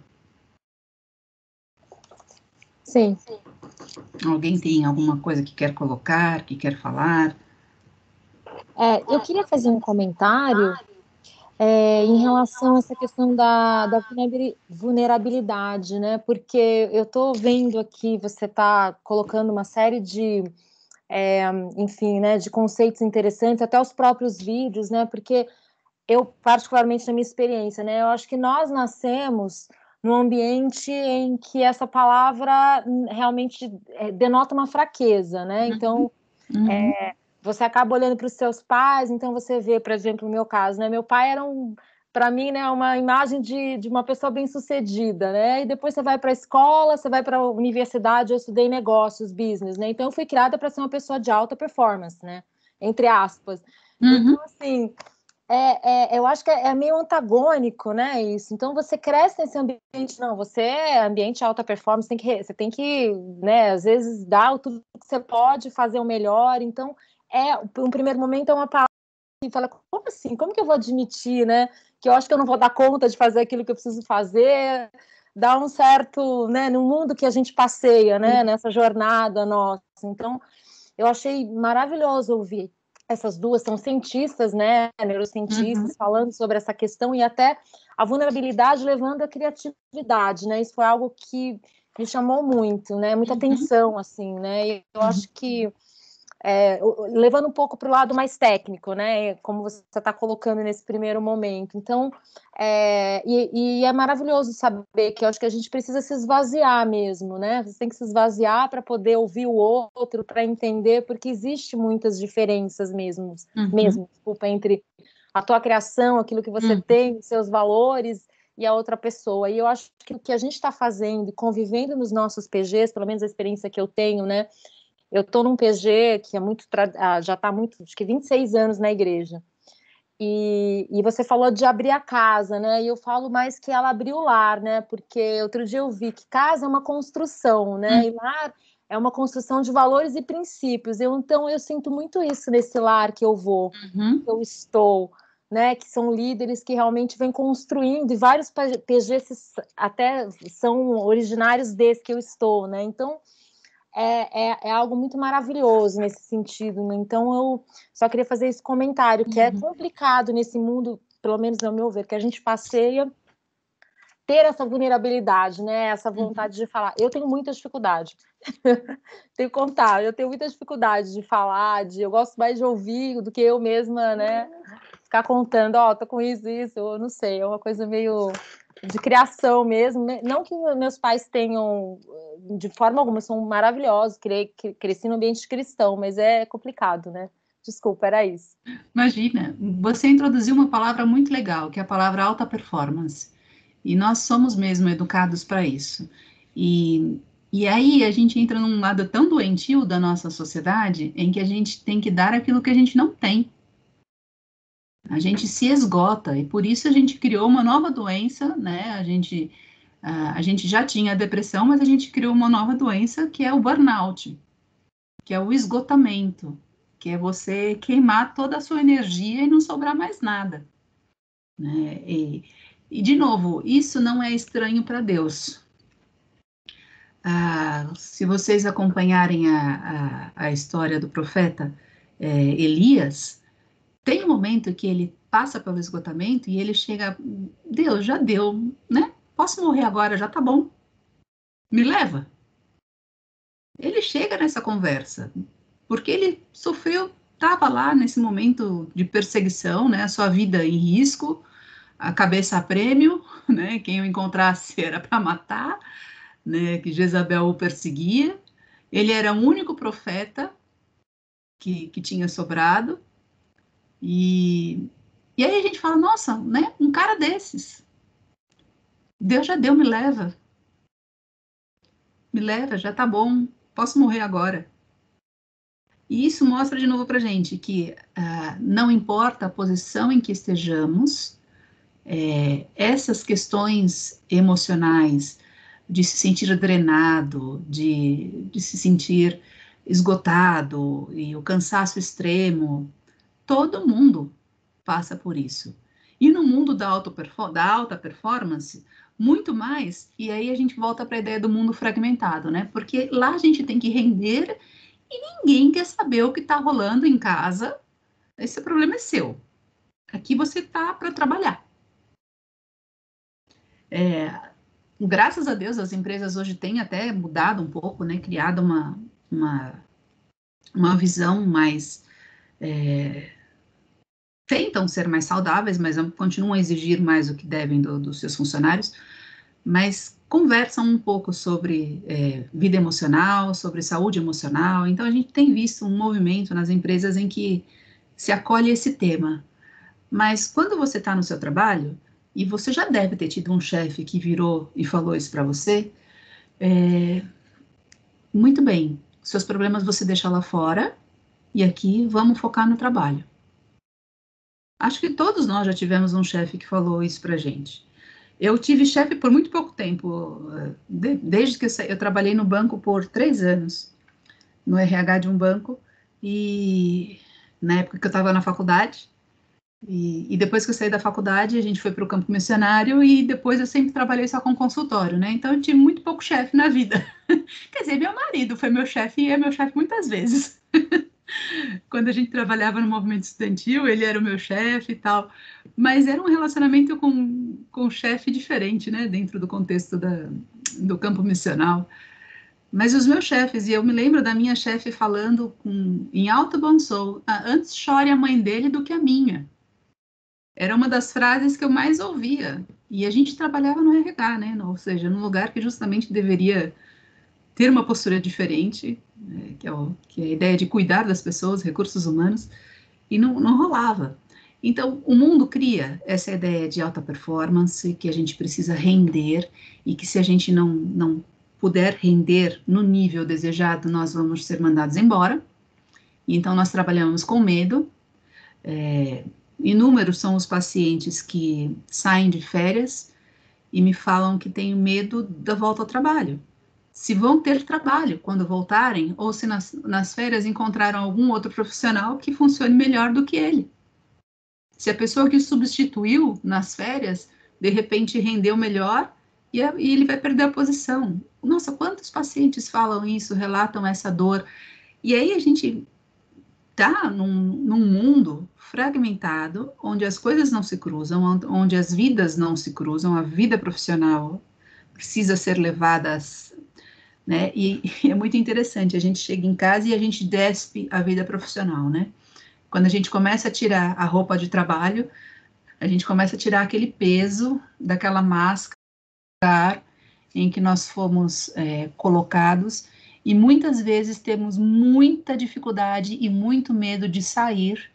Sim. Alguém tem alguma coisa que quer colocar, que quer falar? Eu queria fazer um comentário em relação a essa questão da vulnerabilidade, né? Porque eu estou vendo aqui, você está colocando uma série de, enfim, né, de conceitos interessantes, até os próprios vídeos, né? Porque eu, particularmente na minha experiência, né, eu acho que nós nascemos num ambiente em que essa palavra realmente denota uma fraqueza, né? Então, você acaba olhando para os seus pais, então você vê, por exemplo, no meu caso, né? Meu pai era para mim, né, uma imagem de uma pessoa bem-sucedida, né? E depois você vai para a escola, você vai para a universidade, eu estudei negócios, business, né? Então eu fui criada para ser uma pessoa de alta performance, né? Entre aspas. Então, assim, eu acho que é meio antagônico, né, isso. Então, você cresce nesse ambiente, não, você é ambiente de alta performance, você tem que, né, às vezes, dar tudo que você pode, fazer o melhor. Então, um primeiro momento, é uma palavra que fala, como assim? Como que eu vou admitir, né, que eu acho que eu não vou dar conta de fazer aquilo que eu preciso fazer? Dá um certo, né, no mundo que a gente passeia, né, nessa jornada nossa. Então, eu achei maravilhoso ouvir. Essas duas são cientistas, né, neurocientistas, falando sobre essa questão e até a vulnerabilidade levando à criatividade, né? Isso foi algo que me chamou muito, né? Muita atenção, assim, né? E eu acho que levando um pouco para o lado mais técnico, né? Como você está colocando nesse primeiro momento. Então, e é maravilhoso saber que eu acho que a gente precisa se esvaziar mesmo, né? Você tem que se esvaziar para poder ouvir o outro, para entender, porque existe muitas diferenças mesmo, desculpa, entre a tua criação, aquilo que você tem, seus valores e a outra pessoa. E eu acho que o que a gente está fazendo, convivendo nos nossos PGs, pelo menos a experiência que eu tenho, né? Eu estou num PG que já está muito, acho que 26 anos na igreja. E você falou de abrir a casa, né? E eu falo mais que ela abriu o lar, né? Porque outro dia eu vi que casa é uma construção, né? E lar é uma construção de valores e princípios. Então eu sinto muito isso nesse lar que eu vou, que eu estou, né? Que são líderes que realmente vêm construindo, e vários PGs até são originários desse que eu estou, né? Então é algo muito maravilhoso nesse sentido, né? Então eu só queria fazer esse comentário, que é complicado nesse mundo, pelo menos ao meu ver, que a gente passeia, ter essa vulnerabilidade, né? Essa vontade de falar. Eu tenho muita dificuldade. Tenho que contar, eu tenho muita dificuldade de falar, eu gosto mais de ouvir do que eu mesma, né? Ficar contando, tô com isso, eu não sei, é uma coisa meio de criação mesmo. Não que meus pais tenham, de forma alguma, são maravilhosos, cresci no ambiente cristão, mas é complicado, né? Desculpa, era isso. Imagina, você introduziu uma palavra muito legal, que é a palavra alta performance. E nós somos mesmo educados para isso. E aí a gente entra num lado tão doentio da nossa sociedade, em que a gente tem que dar aquilo que a gente não tem. A gente se esgota, e por isso a gente criou uma nova doença, né? A gente já tinha a depressão, mas a gente criou uma nova doença, que é o burnout, que é o esgotamento, que é você queimar toda a sua energia e não sobrar mais nada, né? E de novo, isso não é estranho para Deus. Se vocês acompanharem a história do profeta Elias, tem um momento que ele passa pelo esgotamento e ele chega, Deus, já deu, né? Posso morrer agora, já tá bom. Me leva. Ele chega nessa conversa, porque ele sofreu, estava lá nesse momento de perseguição, né? A sua vida em risco, a cabeça a prêmio, né? Quem o encontrasse era para matar, né? Que Jezabel o perseguia. Ele era o único profeta que tinha sobrado. E aí a gente fala, nossa, né? Um cara desses. Deus já deu, me leva. Me leva, já tá bom. Posso morrer agora. E isso mostra de novo pra gente que não importa a posição em que estejamos, essas questões emocionais de se sentir drenado, de se sentir esgotado e o cansaço extremo, todo mundo passa por isso. E no mundo da alta performance, muito mais, e aí a gente volta para a ideia do mundo fragmentado, né? Porque lá a gente tem que render e ninguém quer saber o que está rolando em casa. Esse problema é seu. Aqui você tá para trabalhar. Graças a Deus, as empresas hoje têm até mudado um pouco, né? Criado uma visão mais tentam ser mais saudáveis, mas continuam a exigir mais o que devem dos seus funcionários, mas conversam um pouco sobre vida emocional, sobre saúde emocional. Então, a gente tem visto um movimento nas empresas em que se acolhe esse tema. Mas quando você está no seu trabalho, e você já deve ter tido um chefe que virou e falou isso para você, muito bem, seus problemas você deixa lá fora, e aqui vamos focar no trabalho. Acho que todos nós já tivemos um chefe que falou isso pra gente. Eu tive chefe por muito pouco tempo, desde que eu trabalhei no banco por 3 anos, no RH de um banco, e na época que eu estava na faculdade, e depois que eu saí da faculdade, a gente foi para o campo missionário, e depois eu sempre trabalhei só com consultório, né? Então eu tive muito pouco chefe na vida. Quer dizer, meu marido foi meu chefe e é meu chefe muitas vezes. Quando a gente trabalhava no movimento estudantil, ele era o meu chefe e tal, mas era um relacionamento com um chefe diferente, né, dentro do contexto do campo missional. Mas os meus chefes, e eu me lembro da minha chefe falando em alto bom som, antes chore a mãe dele do que a minha. Era uma das frases que eu mais ouvia, e a gente trabalhava no RH, né, ou seja, num lugar que justamente deveria ter uma postura diferente, né, que é a ideia de cuidar das pessoas, recursos humanos, e não rolava. Então, o mundo cria essa ideia de alta performance, que a gente precisa render, e que se a gente não puder render no nível desejado, nós vamos ser mandados embora. E então, nós trabalhamos com medo, inúmeros são os pacientes que saem de férias e me falam que têm medo da volta ao trabalho. Se vão ter trabalho quando voltarem, ou se nas férias encontraram algum outro profissional que funcione melhor do que ele. Se a pessoa que substituiu nas férias, de repente rendeu melhor, e ele vai perder a posição. Nossa, quantos pacientes falam isso, relatam essa dor? E aí a gente está num mundo fragmentado, onde as coisas não se cruzam, onde as vidas não se cruzam, a vida profissional precisa ser levada, né? E é muito interessante, a gente chega em casa e a gente despe a vida profissional, né? Quando a gente começa a tirar a roupa de trabalho, a gente começa a tirar aquele peso daquela máscara em que nós fomos colocados, e muitas vezes temos muita dificuldade e muito medo de sair,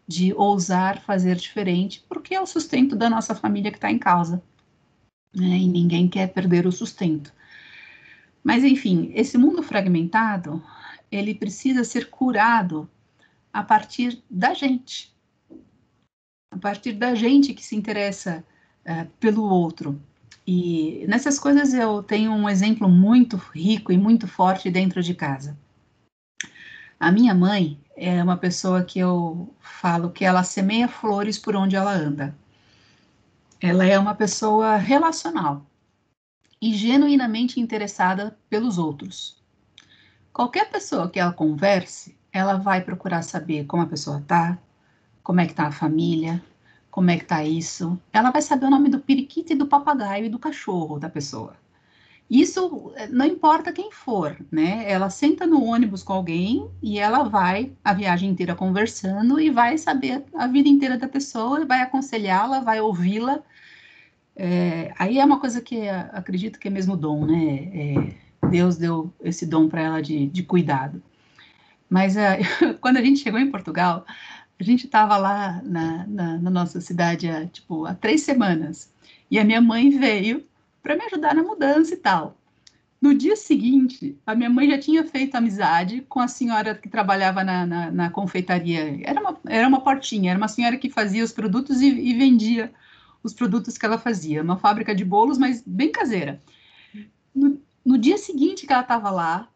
de ousar fazer diferente, porque é o sustento da nossa família que está em causa, né? E ninguém quer perder o sustento. Mas, enfim, esse mundo fragmentado, ele precisa ser curado a partir da gente. A partir da gente que se interessa pelo outro. E nessas coisas eu tenho um exemplo muito rico e muito forte dentro de casa. A minha mãe é uma pessoa que eu falo que ela semeia flores por onde ela anda. Ela é uma pessoa relacional e genuinamente interessada pelos outros. Qualquer pessoa que ela converse, ela vai procurar saber como a pessoa está, como é que está a família, como é que está isso. Ela vai saber o nome do periquito e do papagaio e do cachorro da pessoa. Isso não importa quem for, né? Ela senta no ônibus com alguém e ela vai a viagem inteira conversando e vai saber a vida inteira da pessoa, vai aconselhá-la, vai ouvi-la. Aí é uma coisa que acredito que é mesmo dom, né? Deus deu esse dom para ela de cuidado. Mas quando a gente chegou em Portugal, a gente estava lá na nossa cidade há 3 semanas. E a minha mãe veio para me ajudar na mudança e tal. No dia seguinte, a minha mãe já tinha feito amizade com a senhora que trabalhava na confeitaria. Era uma portinha, era uma senhora que fazia os produtos e vendia os produtos que ela fazia. Uma fábrica de bolos, mas bem caseira. No dia seguinte que ela estava lá,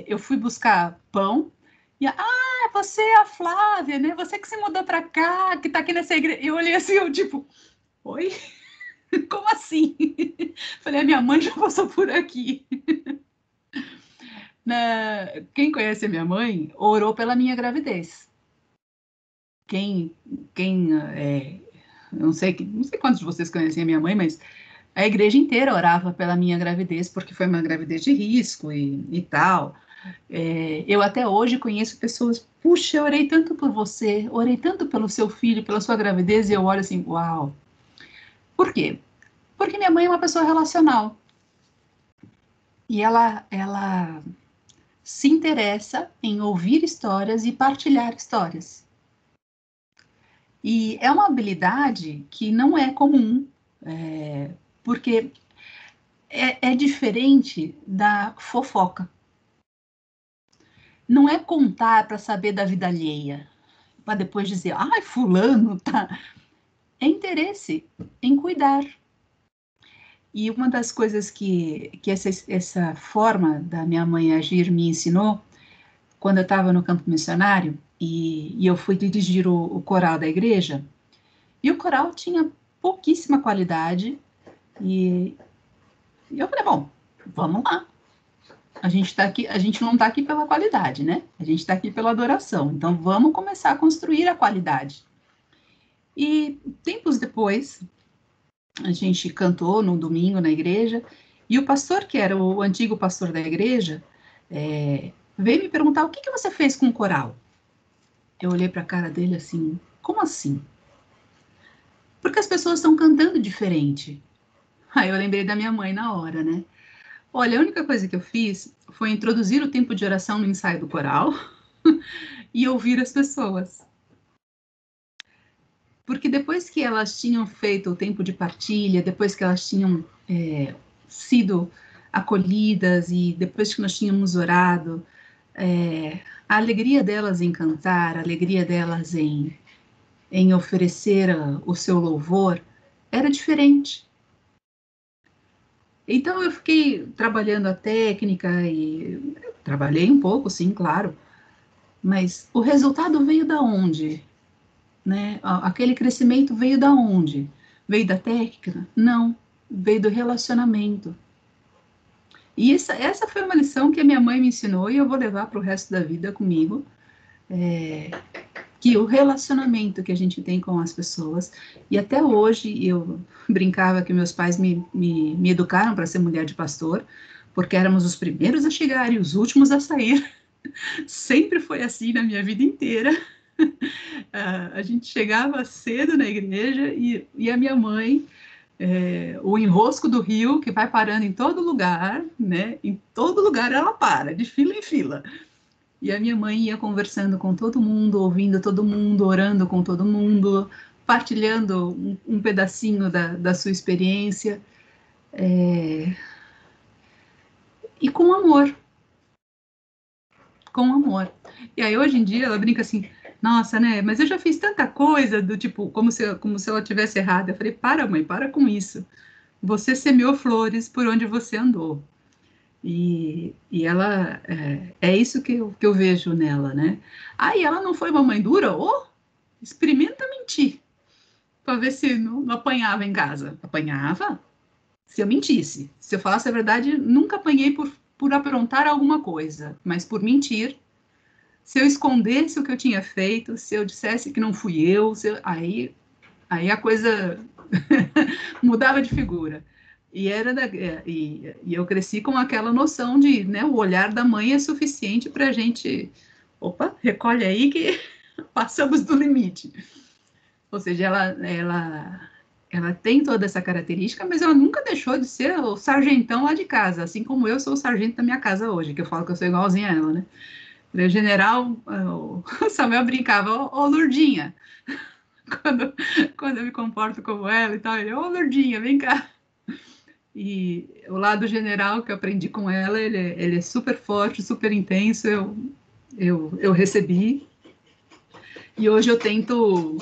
eu fui buscar pão. E você é a Flávia, né? Você que se mudou para cá, que está aqui nessa igreja. Eu olhei assim, oi? Como assim? Falei, a minha mãe já passou por aqui. Quem conhece a minha mãe orou pela minha gravidez. Não sei quantos de vocês conhecem a minha mãe, mas a igreja inteira orava pela minha gravidez, porque foi uma gravidez de risco e tal. Eu até hoje conheço pessoas, puxa, eu orei tanto por você, orei tanto pelo seu filho, pela sua gravidez, e eu olho assim, uau. Por quê? Porque minha mãe é uma pessoa relacional. E ela se interessa em ouvir histórias e partilhar histórias. E é uma habilidade que não é comum, porque é diferente da fofoca. Não é contar para saber da vida alheia, para depois dizer, fulano tá. É interesse em cuidar. E uma das coisas que essa forma da minha mãe agir me ensinou, quando eu estava no campo missionário, e eu fui dirigir o coral da igreja, e o coral tinha pouquíssima qualidade, e eu falei, bom, vamos lá. A gente não está aqui pela qualidade, né? A gente está aqui pela adoração. Então, vamos começar a construir a qualidade. E tempos depois, a gente cantou no domingo na igreja, e o pastor, que era o antigo pastor da igreja, veio me perguntar, o que você fez com o coral? Eu olhei para a cara dele assim, como assim? Porque as pessoas estão cantando diferente. Aí eu lembrei da minha mãe na hora, né? Olha, a única coisa que eu fiz foi introduzir o tempo de oração no ensaio do coral e ouvir as pessoas. Porque depois que elas tinham feito o tempo de partilha, depois que elas tinham sido acolhidas e depois que nós tínhamos orado, a alegria delas em cantar, a alegria delas em em oferecer o seu louvor, era diferente. Então eu fiquei trabalhando a técnica e trabalhei um pouco, sim, claro, mas o resultado veio da onde? Né? Aquele crescimento veio da onde? Veio da técnica? Não, veio do relacionamento. E essa foi uma lição que a minha mãe me ensinou e eu vou levar para o resto da vida comigo, que o relacionamento que a gente tem com as pessoas, e até hoje eu brincava que meus pais me educaram para ser mulher de pastor, porque éramos os primeiros a chegar e os últimos a sair. Sempre foi assim na minha vida inteira. A gente chegava cedo na igreja e a minha mãe, o enrosco do rio, que vai parando em todo lugar, né? Em todo lugar ela para, de fila em fila. E a minha mãe ia conversando com todo mundo, ouvindo todo mundo, orando com todo mundo, partilhando um pedacinho da sua experiência. E com amor. Com amor. E aí, hoje em dia, ela brinca assim, nossa, né, mas eu já fiz tanta coisa, do tipo, como se ela tivesse errado. Eu falei, para, mãe, para com isso. Você semeou flores por onde você andou. E ela, é isso que eu vejo nela, né? Aí ela não foi uma mãe dura? Experimenta mentir, para ver se não apanhava em casa. Apanhava se eu mentisse. Se eu falasse a verdade, nunca apanhei por aprontar alguma coisa, mas por mentir. Se eu escondesse o que eu tinha feito, se eu dissesse que não fui eu, aí a coisa mudava de figura. E eu cresci com aquela noção de, né, o olhar da mãe é suficiente para a gente, opa, recolhe aí que passamos do limite. Ou seja, ela tem toda essa característica, mas ela nunca deixou de ser o sargentão lá de casa, assim como eu sou o sargento da minha casa hoje, que eu falo que eu sou igualzinha a ela, né? O general, o Samuel brincava, ô Lourdinha, quando eu me comporto como ela e tal, ele, ô Lourdinha, vem cá. E o lado general que eu aprendi com ela, ele é super forte, super intenso, eu recebi. E hoje eu tento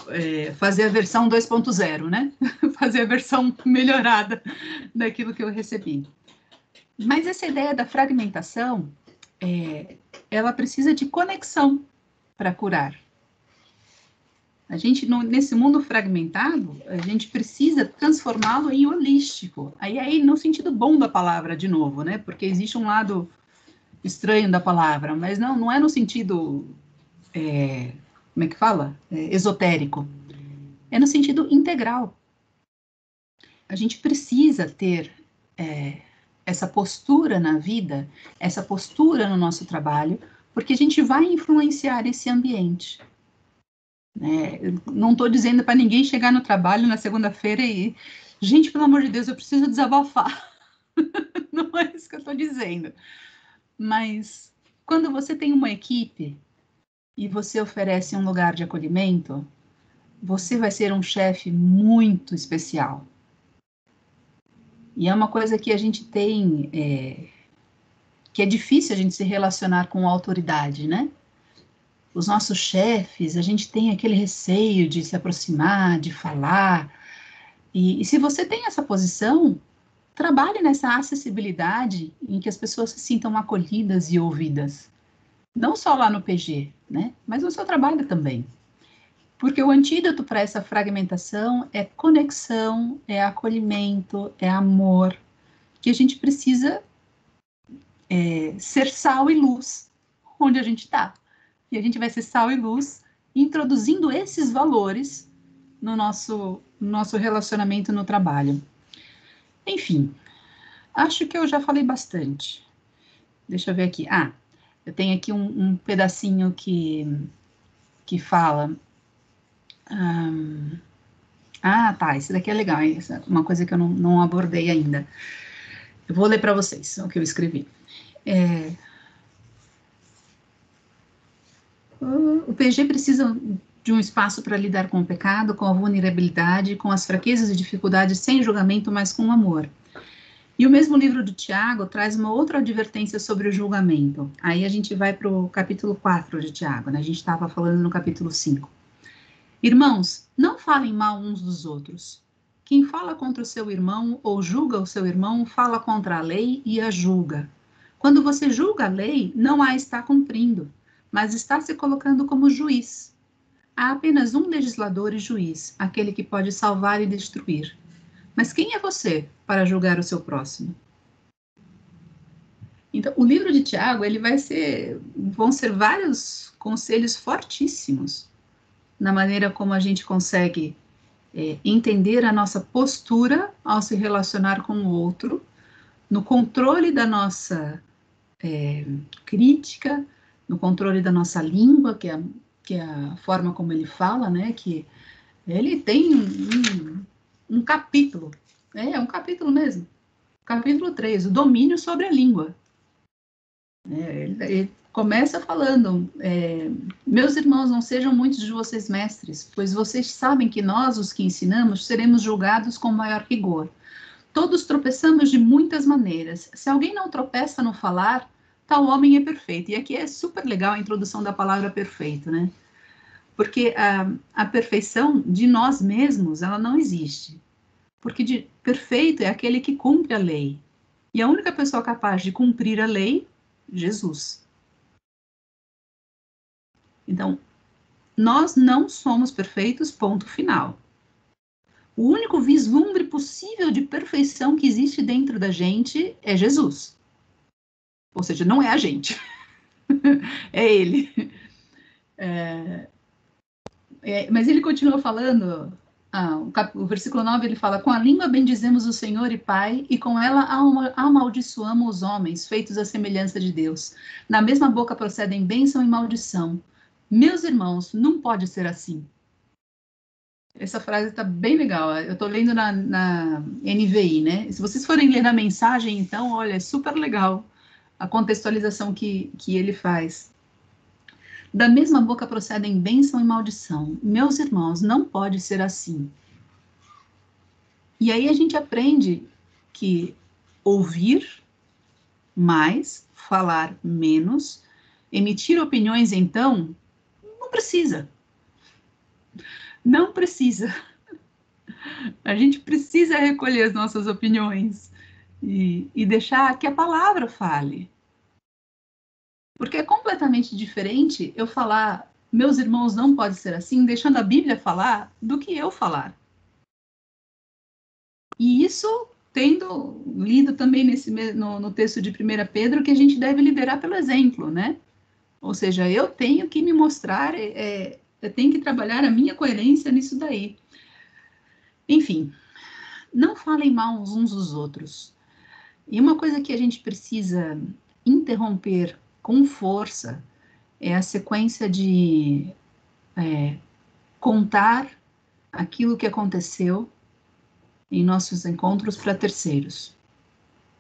fazer a versão 2.0, né? Fazer a versão melhorada daquilo que eu recebi. Mas essa ideia da fragmentação, ela precisa de conexão para curar. A gente, nesse mundo fragmentado, a gente precisa transformá-lo em holístico. Aí, no sentido bom da palavra, de novo, né? Porque existe um lado estranho da palavra, mas não é no sentido, como é que fala? Esotérico. É no sentido integral. A gente precisa ter essa postura na vida, essa postura no nosso trabalho, porque a gente vai influenciar esse ambiente. Não estou dizendo para ninguém chegar no trabalho na segunda-feira e, gente, pelo amor de Deus, eu preciso desabafar. Não é isso que eu estou dizendo. Mas quando você tem uma equipe e você oferece um lugar de acolhimento, você vai ser um chefe muito especial. E é uma coisa que a gente tem, que é difícil a gente se relacionar com a autoridade, né? Os nossos chefes, a gente tem aquele receio de se aproximar, de falar. E se você tem essa posição, trabalhe nessa acessibilidade em que as pessoas se sintam acolhidas e ouvidas. Não só lá no PG, né? Mas no seu trabalho também. Porque o antídoto para essa fragmentação é conexão, é acolhimento, é amor, que a gente precisa ser sal e luz onde a gente está. E a gente vai ser sal e luz introduzindo esses valores no nosso relacionamento no trabalho. Enfim, acho que eu já falei bastante. Deixa eu ver aqui. Eu tenho aqui um pedacinho que fala... tá, esse daqui é legal, essa é uma coisa que eu não abordei ainda. Eu vou ler para vocês o que eu escrevi. O PG precisa de um espaço para lidar com o pecado, com a vulnerabilidade, com as fraquezas e dificuldades, sem julgamento, mas com amor. E o mesmo livro do Tiago traz uma outra advertência sobre o julgamento. Aí a gente vai para o capítulo 4 de Tiago, né? A gente estava falando no capítulo 5. Irmãos, não falem mal uns dos outros. Quem fala contra o seu irmão ou julga o seu irmão, fala contra a lei e a julga. Quando você julga a lei, não a está cumprindo, mas está se colocando como juiz. Há apenas um legislador e juiz, aquele que pode salvar e destruir. Mas quem é você para julgar o seu próximo? Então, o livro de Tiago, vão ser vários conselhos fortíssimos na maneira como a gente consegue entender a nossa postura ao se relacionar com o outro, no controle da nossa crítica, no controle da nossa língua, que é a forma como ele fala, né? Que ele tem um capítulo, é um capítulo mesmo, capítulo 3, o domínio sobre a língua. Ele começa falando, meus irmãos, não sejam muitos de vocês mestres, pois vocês sabem que nós, os que ensinamos, seremos julgados com maior rigor. Todos tropeçamos de muitas maneiras. Se alguém não tropeça no falar, tal homem é perfeito. E aqui é super legal a introdução da palavra perfeito, né? Porque a perfeição de nós mesmos, ela não existe. Porque perfeito é aquele que cumpre a lei. E a única pessoa capaz de cumprir a lei, Jesus. Então, nós não somos perfeitos, ponto final. O único vislumbre possível de perfeição que existe dentro da gente é Jesus. Ou seja, não é a gente. É ele. Mas ele continua falando, o versículo 9, ele fala, com a língua bendizemos o Senhor e Pai, e com ela amaldiçoamos os homens, feitos à semelhança de Deus. Na mesma boca procedem bênção e maldição. Meus irmãos, não pode ser assim. Essa frase está bem legal. Eu estou lendo na NVI, né? Se vocês forem ler na mensagem, então, olha, é super legal a contextualização que ele faz. Da mesma boca procedem bênção e maldição. Meus irmãos, não pode ser assim. E aí a gente aprende que ouvir mais, falar menos, emitir opiniões, então, não precisa. Não precisa. A gente precisa recolher as nossas opiniões e deixar que a palavra fale. Porque é completamente diferente eu falar, meus irmãos, não pode ser assim, deixando a Bíblia falar, do que eu falar. E isso tendo lido também no texto de 1 Pedro, que a gente deve liderar pelo exemplo, né? Ou seja, eu tenho que me mostrar, eu tenho que trabalhar a minha coerência nisso daí. Enfim, não falem mal uns dos outros. E uma coisa que a gente precisa interromper com força é a sequência de contar aquilo que aconteceu em nossos encontros para terceiros.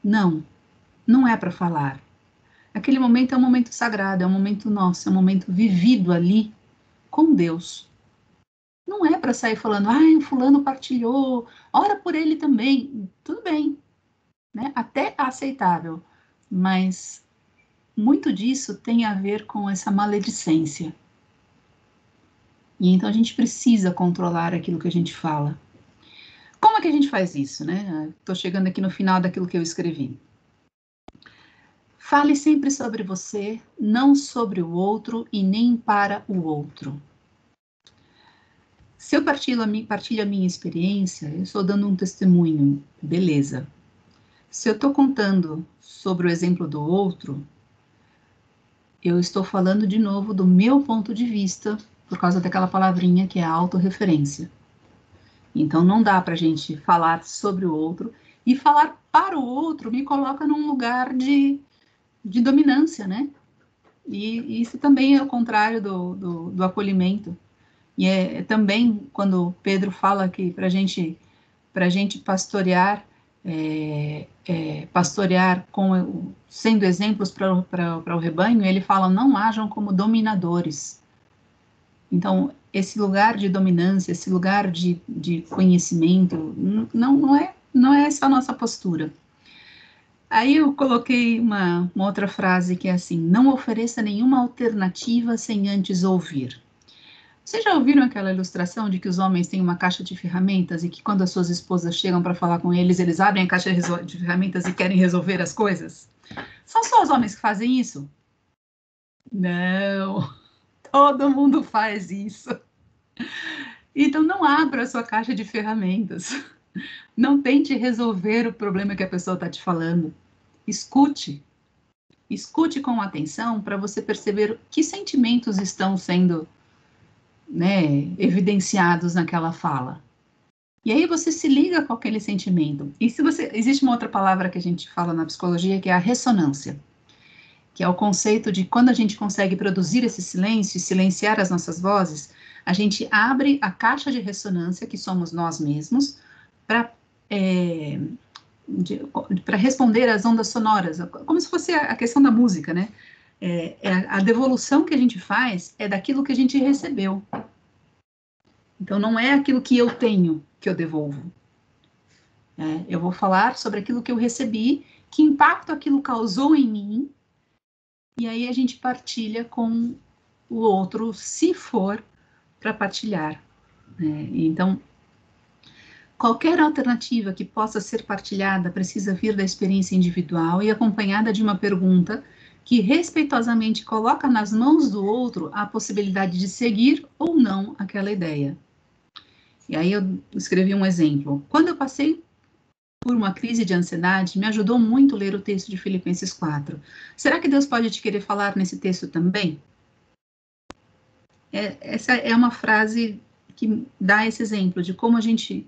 Não é para falar. Aquele momento é um momento sagrado, é um momento nosso, é um momento vivido ali com Deus. Não é para sair falando, o fulano partilhou, ora por ele também. Tudo bem, né? Até aceitável, mas muito disso tem a ver com essa maledicência. E então a gente precisa controlar aquilo que a gente fala. Como é que a gente faz isso, né? Estou chegando aqui no final daquilo que eu escrevi. Fale sempre sobre você, não sobre o outro e nem para o outro. Se eu partilho a minha experiência, eu estou dando um testemunho, beleza. Se eu estou contando sobre o exemplo do outro, eu estou falando de novo do meu ponto de vista, por causa daquela palavrinha que é a autorreferência. Então não dá para a gente falar sobre o outro, e falar para o outro me coloca num lugar de dominância, né? E isso também é o contrário do acolhimento. E é também quando Pedro fala que para a gente pastorear, pastorear sendo exemplos para o rebanho, ele fala, não hajam como dominadores. Então, esse lugar de dominância, esse lugar de conhecimento, não é essa a nossa postura. Aí eu coloquei uma outra frase que é assim, não ofereça nenhuma alternativa sem antes ouvir. Vocês já ouviram aquela ilustração de que os homens têm uma caixa de ferramentas e que quando as suas esposas chegam para falar com eles, eles abrem a caixa de ferramentas e querem resolver as coisas? São só os homens que fazem isso? Não, todo mundo faz isso. Então não abra a sua caixa de ferramentas. Não tente resolver o problema que a pessoa está te falando. Escute. Escute com atenção para você perceber que sentimentos estão sendo, né, evidenciados naquela fala. E aí você se liga com aquele sentimento. E se você, existe uma outra palavra que a gente fala na psicologia, que é a ressonância, que é o conceito de quando a gente consegue produzir esse silêncio, silenciar as nossas vozes, a gente abre a caixa de ressonância, que somos nós mesmos, para responder às ondas sonoras, como se fosse a questão da música, né? A devolução que a gente faz é daquilo que a gente recebeu. Então, não é aquilo que eu tenho que eu devolvo. Eu vou falar sobre aquilo que eu recebi, que impacto aquilo causou em mim, e aí a gente partilha com o outro, se for para partilhar. Então, qualquer alternativa que possa ser partilhada precisa vir da experiência individual e acompanhada de uma pergunta que respeitosamente coloca nas mãos do outro a possibilidade de seguir ou não aquela ideia. E aí eu escrevi um exemplo. Quando eu passei por uma crise de ansiedade, me ajudou muito ler o texto de Filipenses 4. Será que Deus pode te querer falar nesse texto também? Essa é uma frase que dá esse exemplo de como a gente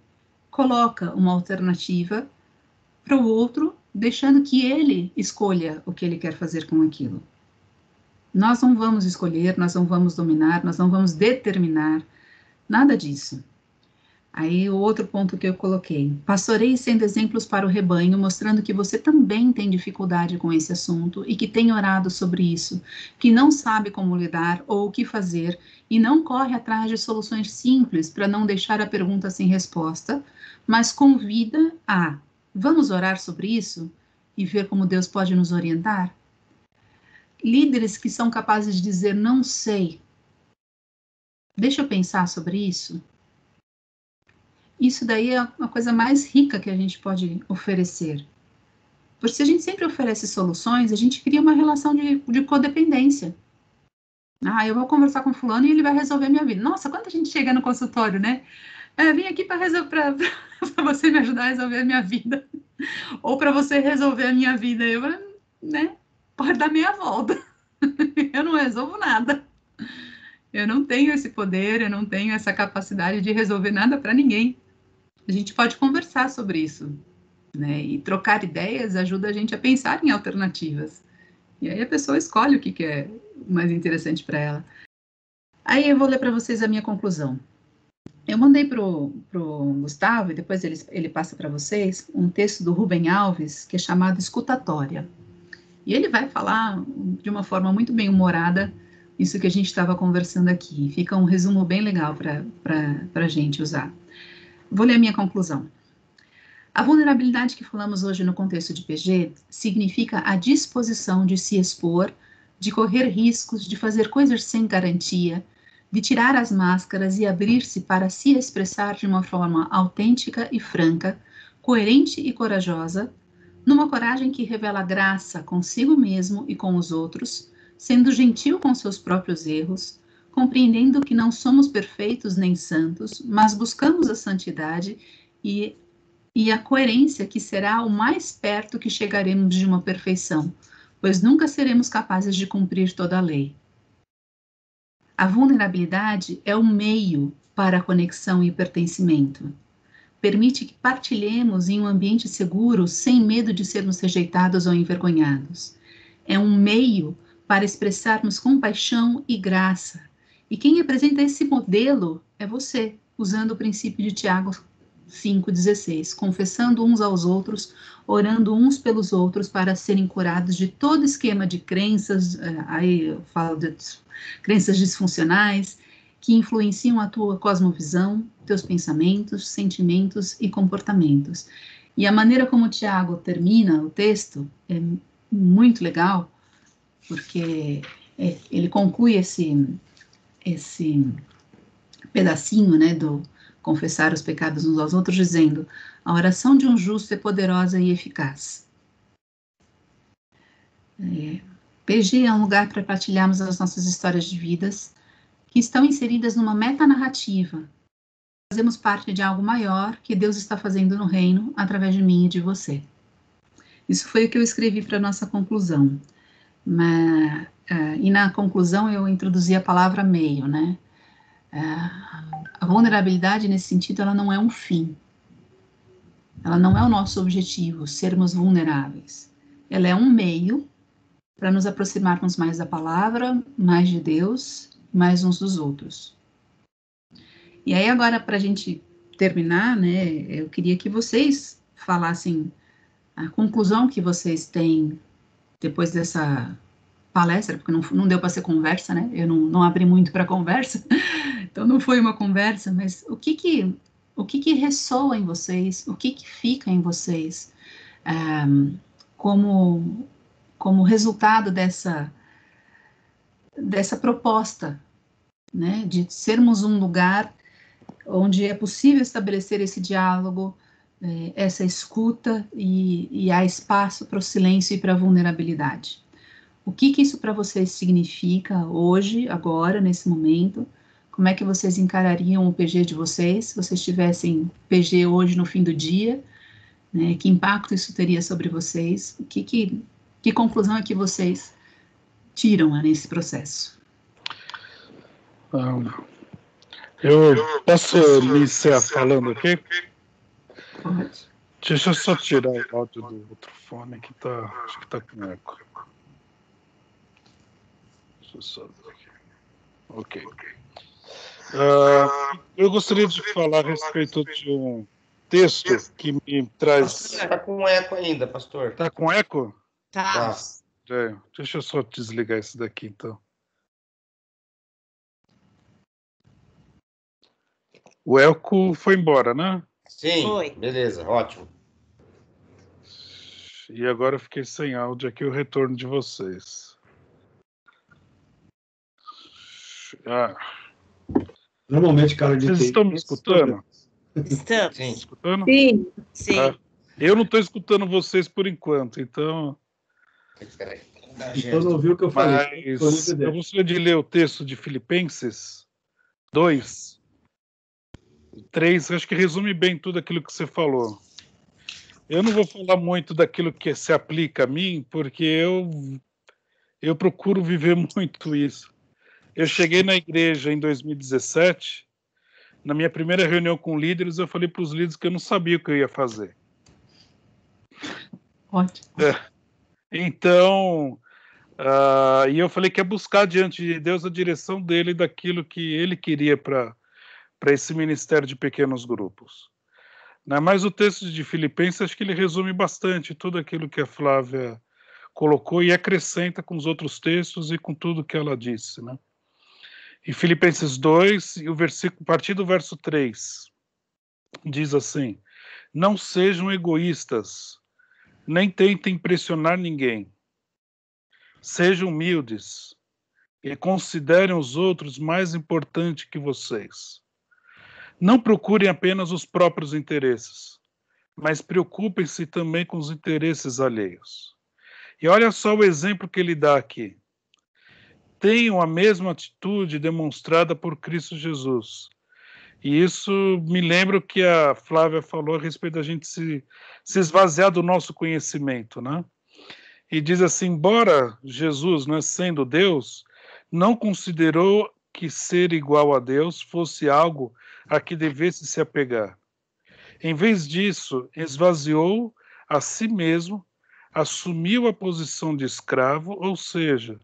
coloca uma alternativa para o outro, deixando que ele escolha o que ele quer fazer com aquilo. Nós não vamos escolher, nós não vamos dominar, nós não vamos determinar, nada disso. Aí o outro ponto que eu coloquei, pastoreie sendo exemplos para o rebanho, mostrando que você também tem dificuldade com esse assunto e que tem orado sobre isso, que não sabe como lidar ou o que fazer e não corre atrás de soluções simples para não deixar a pergunta sem resposta, mas convida a, vamos orar sobre isso e ver como Deus pode nos orientar? Líderes que são capazes de dizer não sei, deixa eu pensar sobre isso. Isso daí é a coisa mais rica que a gente pode oferecer. Porque se a gente sempre oferece soluções, a gente cria uma relação de codependência. Eu vou conversar com fulano e ele vai resolver minha vida. Nossa, quanta gente chega no consultório, né? Vim aqui para você me ajudar a resolver a minha vida. Ou para você resolver a minha vida. Eu, né? Pode dar meia volta. Eu não resolvo nada. Eu não tenho esse poder, eu não tenho essa capacidade de resolver nada para ninguém. A gente pode conversar sobre isso, né? E trocar ideias ajuda a gente a pensar em alternativas. E aí a pessoa escolhe o que é mais interessante para ela. Aí eu vou ler para vocês a minha conclusão. Eu mandei pro Gustavo, e depois ele passa para vocês, um texto do Rubem Alves, que é chamado Escutatória. E ele vai falar de uma forma muito bem humorada isso que a gente estava conversando aqui. Fica um resumo bem legal para a gente usar. Vou ler a minha conclusão. A vulnerabilidade que falamos hoje no contexto de PG significa a disposição de se expor, de correr riscos, de fazer coisas sem garantia, de tirar as máscaras e abrir-se para se expressar de uma forma autêntica e franca, coerente e corajosa, numa coragem que revela graça consigo mesmo e com os outros, sendo gentil com seus próprios erros, compreendendo que não somos perfeitos nem santos, mas buscamos a santidade e a coerência que será o mais perto que chegaremos de uma perfeição, pois nunca seremos capazes de cumprir toda a lei. A vulnerabilidade é o meio para a conexão e pertencimento. Permite que partilhemos em um ambiente seguro sem medo de sermos rejeitados ou envergonhados. É um meio para expressarmos compaixão e graça. E quem apresenta esse modelo é você, usando o princípio de Tiago 5,16, confessando uns aos outros, orando uns pelos outros para serem curados de todo esquema de crenças, aí eu falo de crenças disfuncionais, que influenciam a tua cosmovisão, teus pensamentos, sentimentos e comportamentos. E a maneira como o Tiago termina o texto é muito legal, porque ele conclui esse pedacinho, né, do confessar os pecados uns aos outros, dizendo: a oração de um justo é poderosa e eficaz. PG é um lugar para partilharmos as nossas histórias de vidas que estão inseridas numa metanarrativa. Fazemos parte de algo maior que Deus está fazendo no reino através de mim e de você. Isso foi o que eu escrevi para a nossa conclusão. E na conclusão eu introduzi a palavra meio, né? A vulnerabilidade, nesse sentido, ela não é um fim. Ela não é o nosso objetivo, sermos vulneráveis. Ela é um meio para nos aproximarmos mais da palavra, mais de Deus, mais uns dos outros. E aí agora, para a gente terminar, né, eu queria que vocês falassem a conclusão que vocês têm depois dessa palestra, porque não deu para ser conversa, né? Eu não abri muito para conversa, então não foi uma conversa, mas o que ressoa em vocês, o que fica em vocês como resultado dessa proposta, né, de sermos um lugar onde é possível estabelecer esse diálogo, essa escuta e há espaço para o silêncio e para a vulnerabilidade. O que isso para vocês significa hoje, agora, nesse momento? Como é que vocês encarariam o PG de vocês, se vocês tivessem PG hoje no fim do dia? Né, que impacto isso teria sobre vocês? Que conclusão é que vocês tiram nesse processo? Eu posso iniciar falando aqui? Pode. Deixa eu só tirar o áudio do outro fone que acho que está com eco. Deixa eu só ver aqui. Ok. Eu gostaria de falar a respeito de um texto que me traz... Está com eco ainda, pastor. Está com eco? Tá. Deixa eu só desligar isso daqui, então. O eco foi embora, né? Sim, Foi. Beleza, ótimo. E agora eu fiquei sem áudio aqui, o retorno de vocês. Normalmente, cara, vocês estão me escutando? Estamos. Sim. Escutando? Sim. Eu não estou escutando vocês por enquanto, então... Então não ouviu o que eu falei. Mas eu gostaria de ler o texto de Filipenses 2, 3, acho que resume bem tudo aquilo que você falou. Eu não vou falar muito daquilo que se aplica a mim, porque eu procuro viver muito isso. Eu cheguei na igreja em 2017, na minha primeira reunião com líderes, eu falei para os líderes que eu não sabia o que eu ia fazer. Ótimo. Então, e eu falei que é buscar diante de Deus a direção dele daquilo que ele queria para esse ministério de pequenos grupos. Mas o texto de Filipenses, acho que ele resume bastante tudo aquilo que a Flávia colocou e acrescenta com os outros textos e com tudo que ela disse, né? E Filipenses 2, e a partir do verso 3, diz assim: não sejam egoístas, nem tentem impressionar ninguém. Sejam humildes e considerem os outros mais importantes que vocês. Não procurem apenas os próprios interesses, mas preocupem-se também com os interesses alheios. E olha só o exemplo que ele dá aqui. Tenham a mesma atitude demonstrada por Cristo Jesus. E isso me lembra o que a Flávia falou a respeito da gente se esvaziar do nosso conhecimento, né? E diz assim, embora Jesus, né, sendo Deus, não considerou que ser igual a Deus fosse algo a que devesse se apegar. Em vez disso, esvaziou a si mesmo, assumiu a posição de escravo, ou seja,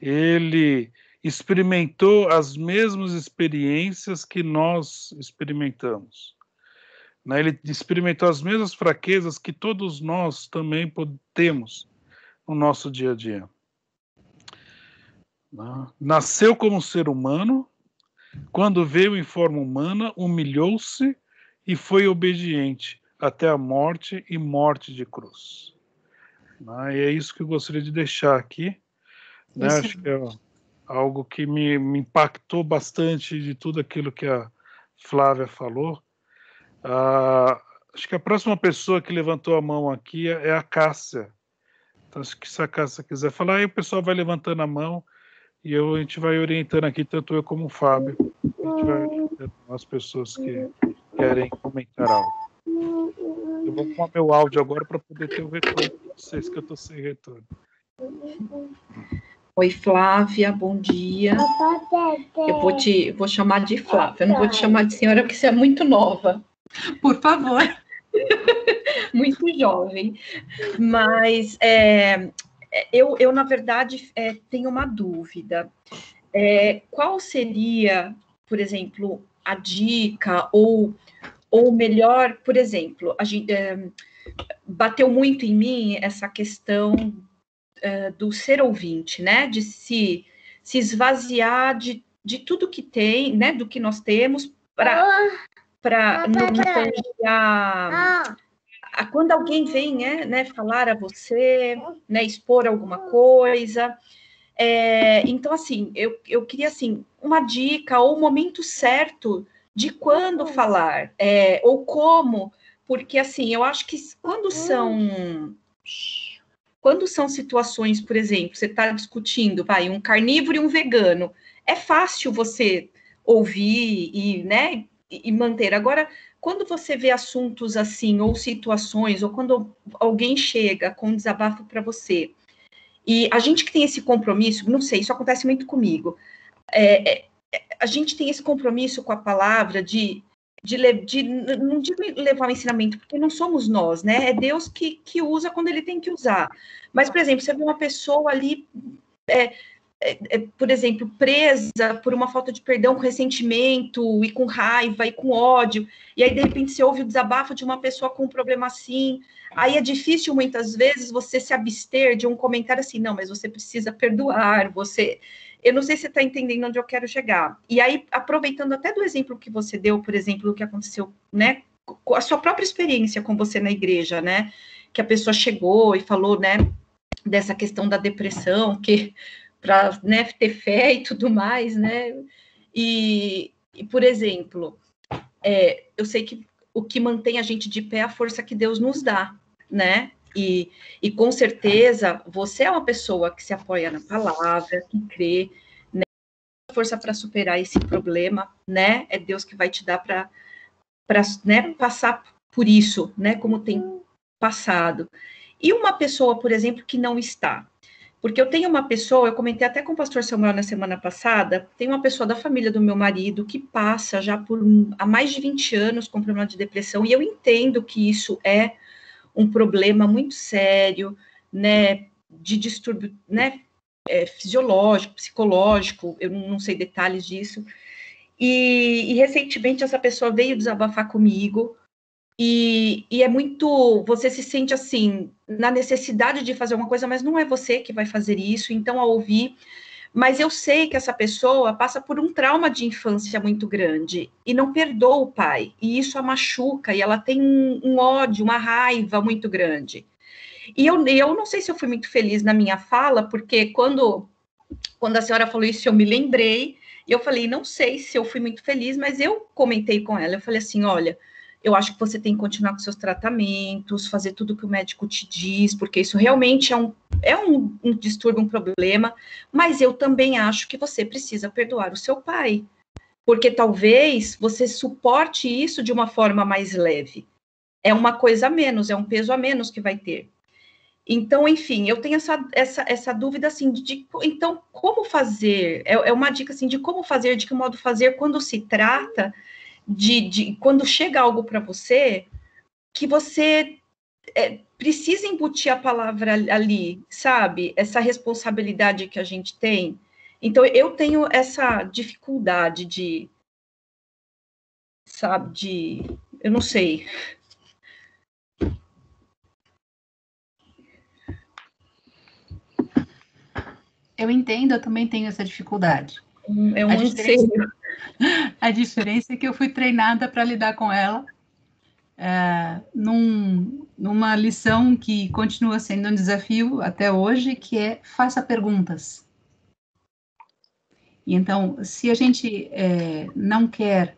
ele experimentou as mesmas experiências que nós experimentamos. Ele experimentou as mesmas fraquezas que todos nós também temos no nosso dia a dia. Nasceu como ser humano, quando veio em forma humana, humilhou-se e foi obediente até a morte e morte de cruz. E é isso que eu gostaria de deixar aqui. Acho que algo que me impactou bastante de tudo aquilo que a Flávia falou. Acho que a próxima pessoa que levantou a mão aqui é a Cássia. Então, acho que se a Cássia quiser falar, aí o pessoal vai levantando a mão e a gente vai orientando aqui, tanto eu como o Fábio. A gente vai orientando as pessoas que querem comentar algo. Eu vou arrumar meu áudio agora para poder ter o retorno de vocês, que eu estou sem retorno. Oi, Flávia, bom dia. Eu vou chamar de Flávia, eu não vou te chamar de senhora porque você é muito nova. Por favor. Muito jovem. Mas eu na verdade, tenho uma dúvida. Qual seria, por exemplo, a dica ou melhor, por exemplo, a gente, bateu muito em mim essa questão do ser ouvinte, né? De se esvaziar de tudo que tem, né? Do que nós temos para não tangear quando alguém vem, né, falar a você, né, expor alguma coisa. Então, assim, eu queria, assim, uma dica ou um momento certo de quando falar, ou como, porque, assim, eu acho que quando são situações, por exemplo, você está discutindo, um carnívoro e um vegano, é fácil você ouvir e, né, e manter. Agora, quando você vê assuntos assim, ou situações, ou quando alguém chega com um desabafo para você, e a gente que tem esse compromisso, não sei, isso acontece muito comigo, a gente tem esse compromisso com a palavra não digo levar o ensinamento, porque não somos nós, né? É Deus que usa quando ele tem que usar. Mas, por exemplo, você vê uma pessoa ali, por exemplo, presa por uma falta de perdão, com ressentimento, e com raiva, e com ódio, e aí, de repente, você ouve o desabafo de uma pessoa com um problema assim, aí é difícil, muitas vezes, você se abster de um comentário assim, não, mas você precisa perdoar, eu não sei se você está entendendo onde eu quero chegar. E aí, aproveitando até do exemplo que você deu, por exemplo, o que aconteceu, né, com a sua própria experiência com você na igreja, né, que a pessoa chegou e falou, né, dessa questão da depressão, que para, né, ter fé e tudo mais, né, e por exemplo, eu sei que o que mantém a gente de pé é a força que Deus nos dá, né, e com certeza você é uma pessoa que se apoia na palavra, que crê, né, força para superar esse problema, né, é Deus que vai te dar para né, passar por isso, né, como tem passado. E uma pessoa, por exemplo, que não está, porque eu tenho uma pessoa, eu comentei até com o pastor Samuel na semana passada, tem uma pessoa da família do meu marido que passa já há mais de 20 anos com problema de depressão, e eu entendo que isso é um problema muito sério, né, de distúrbio, né, fisiológico, psicológico, eu não sei detalhes disso, e recentemente essa pessoa veio desabafar comigo, e é muito, você se sente assim, na necessidade de fazer uma coisa, mas não é você que vai fazer isso, então ao ouvir, mas eu sei que essa pessoa passa por um trauma de infância muito grande, e não perdoa o pai, e isso a machuca, e ela tem um ódio, uma raiva muito grande. E eu não sei se eu fui muito feliz na minha fala, porque quando a senhora falou isso, eu me lembrei, e eu falei, não sei se eu fui muito feliz, mas eu comentei com ela, eu falei assim, olha, eu acho que você tem que continuar com seus tratamentos, fazer tudo que o médico te diz, porque isso realmente é um distúrbio, um problema, mas eu também acho que você precisa perdoar o seu pai, porque talvez você suporte isso de uma forma mais leve. É uma coisa a menos, é um peso a menos que vai ter. Então, enfim, eu tenho essa dúvida, assim, então, como fazer? É uma dica, assim, de como fazer, de que modo fazer, quando se trata quando chega algo para você, que você precisa embutir a palavra ali, sabe? Essa responsabilidade que a gente tem. Então, eu tenho essa dificuldade eu não sei. Eu entendo, eu também tenho essa dificuldade. É um anseio. A diferença é que eu fui treinada para lidar com ela, numa lição que continua sendo um desafio até hoje, que é faça perguntas. E então, se a gente não quer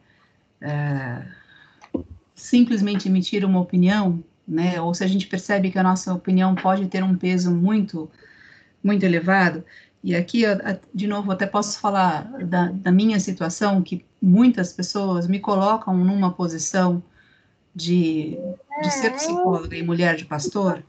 simplesmente emitir uma opinião, né, ou se a gente percebe que a nossa opinião pode ter um peso muito, muito elevado, e aqui, de novo, até posso falar da minha situação, que muitas pessoas me colocam numa posição de ser psicóloga e mulher de pastor,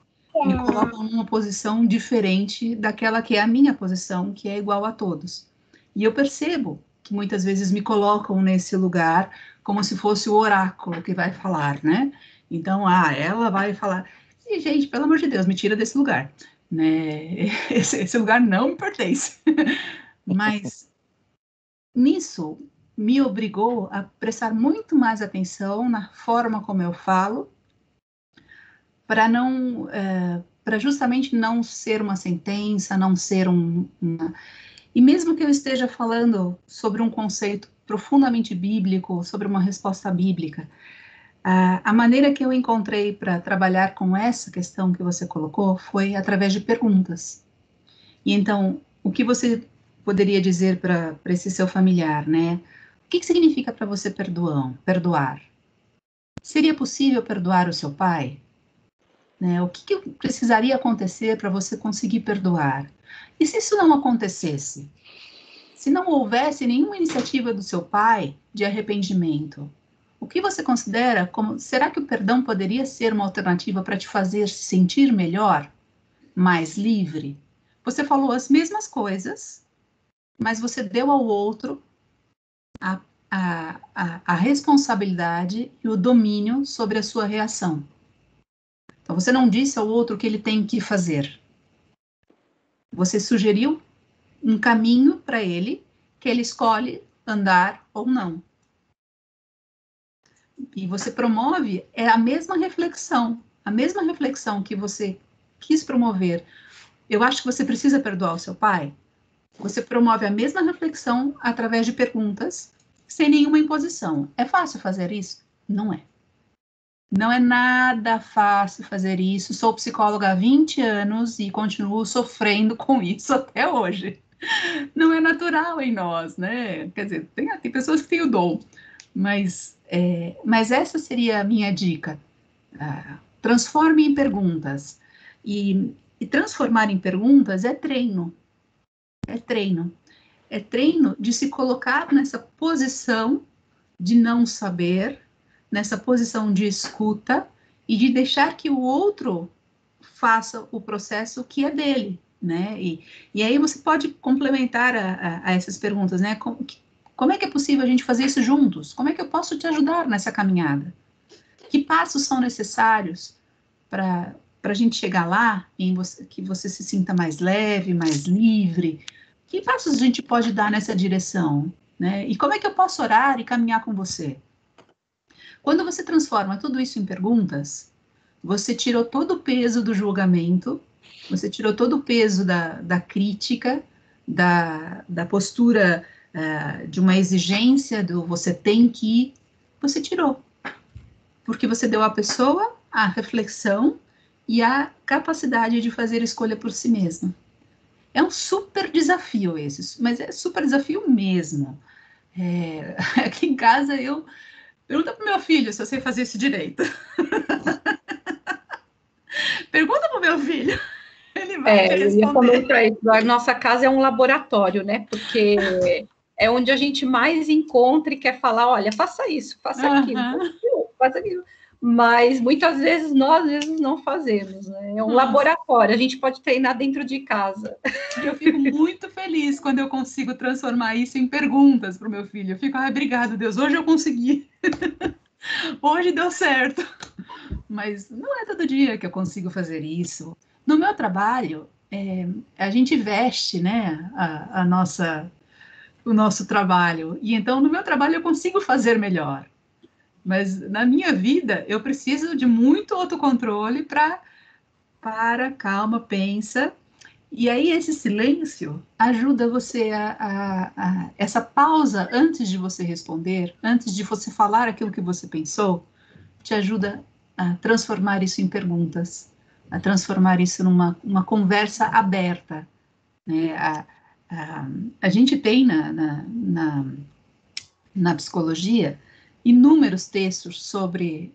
me colocam numa posição diferente daquela que é a minha posição, que é igual a todos. E eu percebo que muitas vezes me colocam nesse lugar como se fosse o oráculo que vai falar, né? Então, ela vai falar. E, gente, pelo amor de Deus, me tira desse lugar, né? Esse lugar não me pertence. Mas nisso me obrigou a prestar muito mais atenção na forma como eu falo, para não, para justamente não ser uma sentença, não ser E mesmo que eu esteja falando sobre um conceito profundamente bíblico, sobre uma resposta bíblica, a maneira que eu encontrei para trabalhar com essa questão que você colocou foi através de perguntas. E então, o que você poderia dizer para esse seu familiar, né? O que significa para você perdoar? Seria possível perdoar o seu pai? Né? O que precisaria acontecer para você conseguir perdoar? E se isso não acontecesse? Se não houvesse nenhuma iniciativa do seu pai de arrependimento, o que você considera como... Será que o perdão poderia ser uma alternativa para te fazer se sentir melhor, mais livre? Você falou as mesmas coisas, mas você deu ao outro a responsabilidade e o domínio sobre a sua reação. Então, você não disse ao outro o que ele tem que fazer. Você sugeriu um caminho para ele, que ele escolhe andar ou não. E você promove a mesma reflexão que você quis promover. Eu acho que você precisa perdoar o seu pai. Você promove a mesma reflexão através de perguntas, sem nenhuma imposição. É fácil fazer isso? Não é. Não é nada fácil fazer isso. Sou psicóloga há 20 anos e continuo sofrendo com isso até hoje. Não é natural em nós, né? Quer dizer, tem pessoas que têm o dom, mas essa seria a minha dica. Transforme em perguntas. E transformar em perguntas é treino. É treino. É treino de se colocar nessa posição de não saber, nessa posição de escuta e de deixar que o outro faça o processo que é dele, né? E aí você pode complementar a essas perguntas, né? Como é que é possível a gente fazer isso juntos? Como é que eu posso te ajudar nessa caminhada? Que passos são necessários para a gente chegar lá e que você se sinta mais leve, mais livre? Que passos a gente pode dar nessa direção, né? E como é que eu posso orar e caminhar com você? Quando você transforma tudo isso em perguntas, você tirou todo o peso do julgamento, você tirou todo o peso da crítica, da postura de uma exigência do você tem que, você tirou. Porque você deu à pessoa a reflexão e a capacidade de fazer escolha por si mesma. É um super desafio esse, mas é super desafio mesmo. Aqui em casa pergunta pro meu filho se eu sei fazer isso direito. Pergunta pro meu filho. Ele vai te responder. A nossa casa é um laboratório, né? Porque é onde a gente mais encontra e quer falar, olha, faça isso, faça aquilo, faça aquilo. Mas muitas vezes nós não fazemos, né? É um laboratório, a gente pode treinar dentro de casa. Eu fico muito feliz quando eu consigo transformar isso em perguntas para o meu filho. Eu fico, obrigado, Deus, hoje eu consegui. Hoje deu certo. Mas não é todo dia que eu consigo fazer isso. No meu trabalho, a gente veste, né, o nosso trabalho. E então, no meu trabalho, eu consigo fazer melhor. Mas na minha vida, eu preciso de muito autocontrole para, calma, pensa. E aí esse silêncio ajuda você essa pausa antes de você responder, antes de você falar aquilo que você pensou, te ajuda a transformar isso em perguntas, a transformar isso numa conversa aberta, né? A gente tem na psicologia inúmeros textos sobre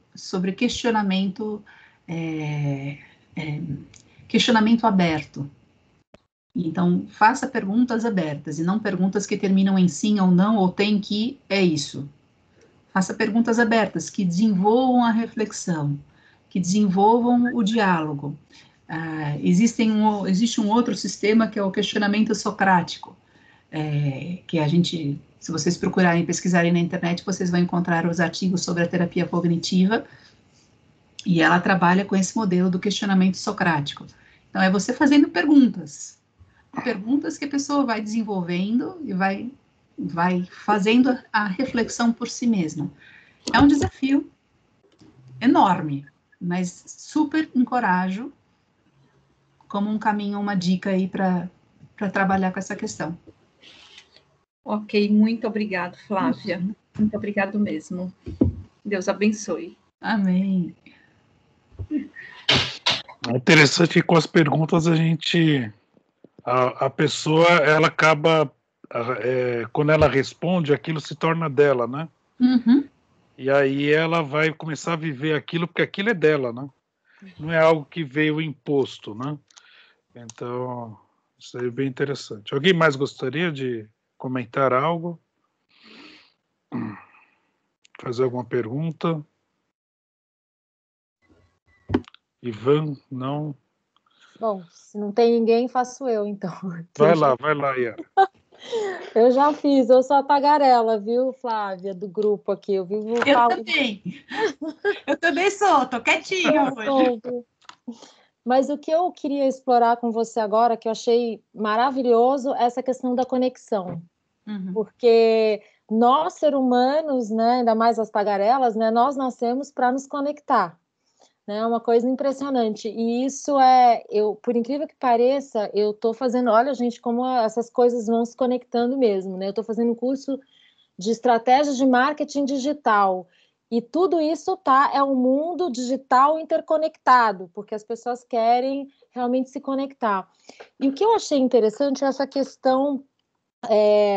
questionamento, questionamento aberto. Então, faça perguntas abertas e não perguntas que terminam em sim ou não, ou tem que, é isso. Faça perguntas abertas que desenvolvam a reflexão, que desenvolvam o diálogo. Existe um outro sistema que é o questionamento socrático, que a gente, se vocês procurarem, pesquisarem na internet, vocês vão encontrar os artigos sobre a terapia cognitiva, e ela trabalha com esse modelo do questionamento socrático. Então, é você fazendo perguntas que a pessoa vai desenvolvendo e vai fazendo a reflexão por si mesma. É um desafio enorme, mas super encorajo como um caminho, uma dica aí para trabalhar com essa questão. Ok, muito obrigado, Flávia. Muito obrigado mesmo. Deus abençoe. Amém. É interessante que com as perguntas a pessoa, ela acaba, quando ela responde, aquilo se torna dela, né? Uhum. E aí ela vai começar a viver aquilo, porque aquilo é dela, né? Não é algo que veio imposto, né? Então, isso aí é bem interessante. Alguém mais gostaria de comentar algo? Fazer alguma pergunta? Ivan, não? Bom, se não tem ninguém, faço eu, então. Vai lá, Yara. Eu já fiz, eu sou a tagarela, viu, Flávia, do grupo aqui. Eu também. Eu também sou, tô quietinha hoje. Mas o que eu queria explorar com você agora, que eu achei maravilhoso, é essa questão da conexão. Uhum. Porque nós, seres humanos, né, ainda mais as tagarelas, né, nós nascemos para nos conectar. É uma coisa impressionante, e isso por incrível que pareça, eu estou fazendo, olha gente, como essas coisas vão se conectando mesmo, né? Eu estou fazendo um curso de estratégias de marketing digital, e tudo isso é um mundo digital interconectado, porque as pessoas querem realmente se conectar. E o que eu achei interessante é essa questão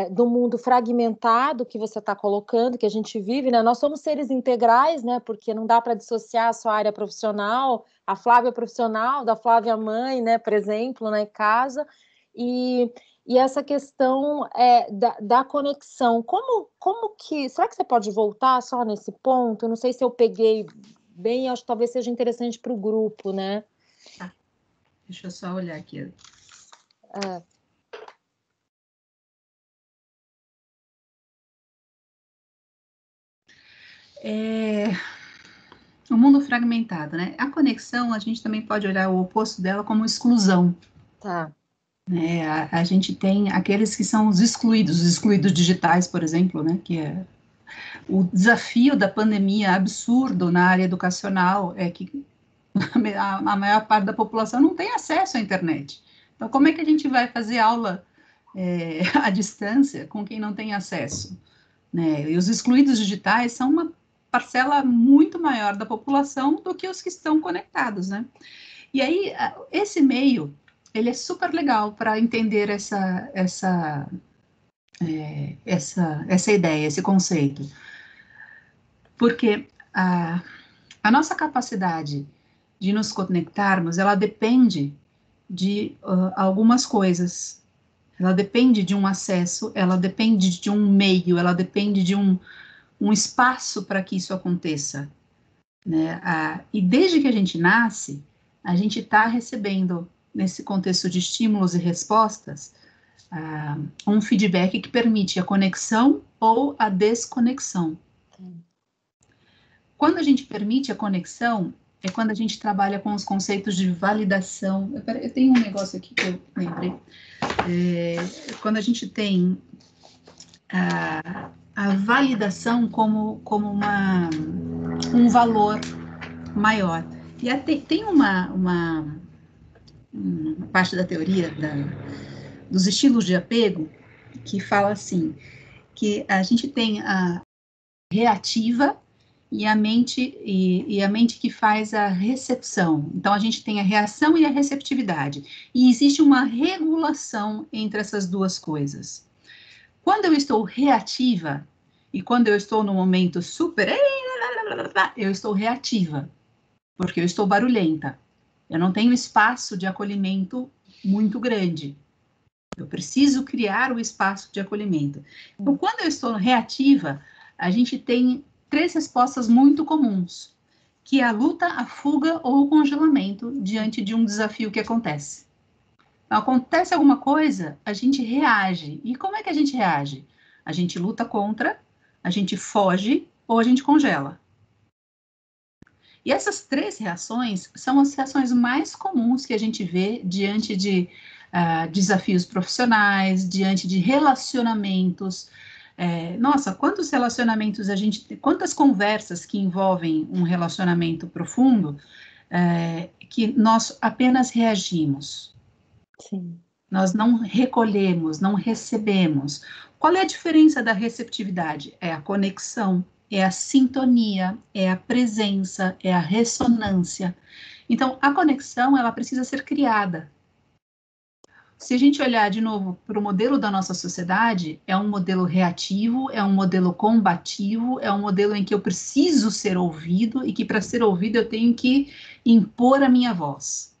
do mundo fragmentado que você está colocando, que a gente vive, né? Nós somos seres integrais, né? Porque não dá para dissociar a sua área profissional, a Flávia profissional, da Flávia mãe, né? Por exemplo, né? Casa. E essa questão da conexão. Como que... Será que você pode voltar só nesse ponto? Não sei se eu peguei bem, acho que talvez seja interessante para o grupo, né? Deixa eu só olhar aqui. O mundo fragmentado, né? A conexão, a gente também pode olhar o oposto dela como exclusão. Tá. A gente tem aqueles que são os excluídos digitais, por exemplo, né? Que é o desafio da pandemia absurdo na área educacional é que a maior parte da população não tem acesso à internet. Então, como é que a gente vai fazer aula à distância com quem não tem acesso? Né? E os excluídos digitais são uma parcela muito maior da população do que os que estão conectados, né? E aí, esse meio, ele é super legal para entender essa ideia, esse conceito. Porque a nossa capacidade de nos conectarmos, ela depende de algumas coisas. Ela depende de um acesso, ela depende de um meio, ela depende de um espaço para que isso aconteça. Né? E desde que a gente nasce, a gente está recebendo, nesse contexto de estímulos e respostas, um feedback que permite a conexão ou a desconexão. Quando a gente permite a conexão, é quando a gente trabalha com os conceitos de validação. Eu tenho um negócio aqui que eu lembrei. Quando a gente tem a validação como um valor maior. E tem uma parte da teoria dos estilos de apego que fala assim, que a gente tem a reativa e a mente que faz a recepção. Então, a gente tem a reação e a receptividade. E existe uma regulação entre essas duas coisas. Quando eu estou reativa, e quando eu estou no momento super... eu estou reativa, porque eu estou barulhenta. Eu não tenho espaço de acolhimento muito grande. Eu preciso criar o espaço de acolhimento. Então, quando eu estou reativa, a gente tem 3 respostas muito comuns, que é a luta, a fuga ou o congelamento diante de um desafio que acontece. Então, acontece alguma coisa, a gente reage. E como é que a gente reage? A gente luta contra, a gente foge ou a gente congela. E essas 3 reações são as reações mais comuns que a gente vê diante de desafios profissionais, diante de relacionamentos. Nossa, quantos relacionamentos quantas conversas que envolvem um relacionamento profundo que nós apenas reagimos. Sim. Nós não recolhemos, não recebemos. Qual é a diferença da receptividade? É a conexão, é a sintonia, é a presença, é a ressonância. Então, a conexão, ela precisa ser criada. Se a gente olhar de novo para o modelo da nossa sociedade, é um modelo reativo, é um modelo combativo, é um modelo em que eu preciso ser ouvido e que para ser ouvido eu tenho que impor a minha voz.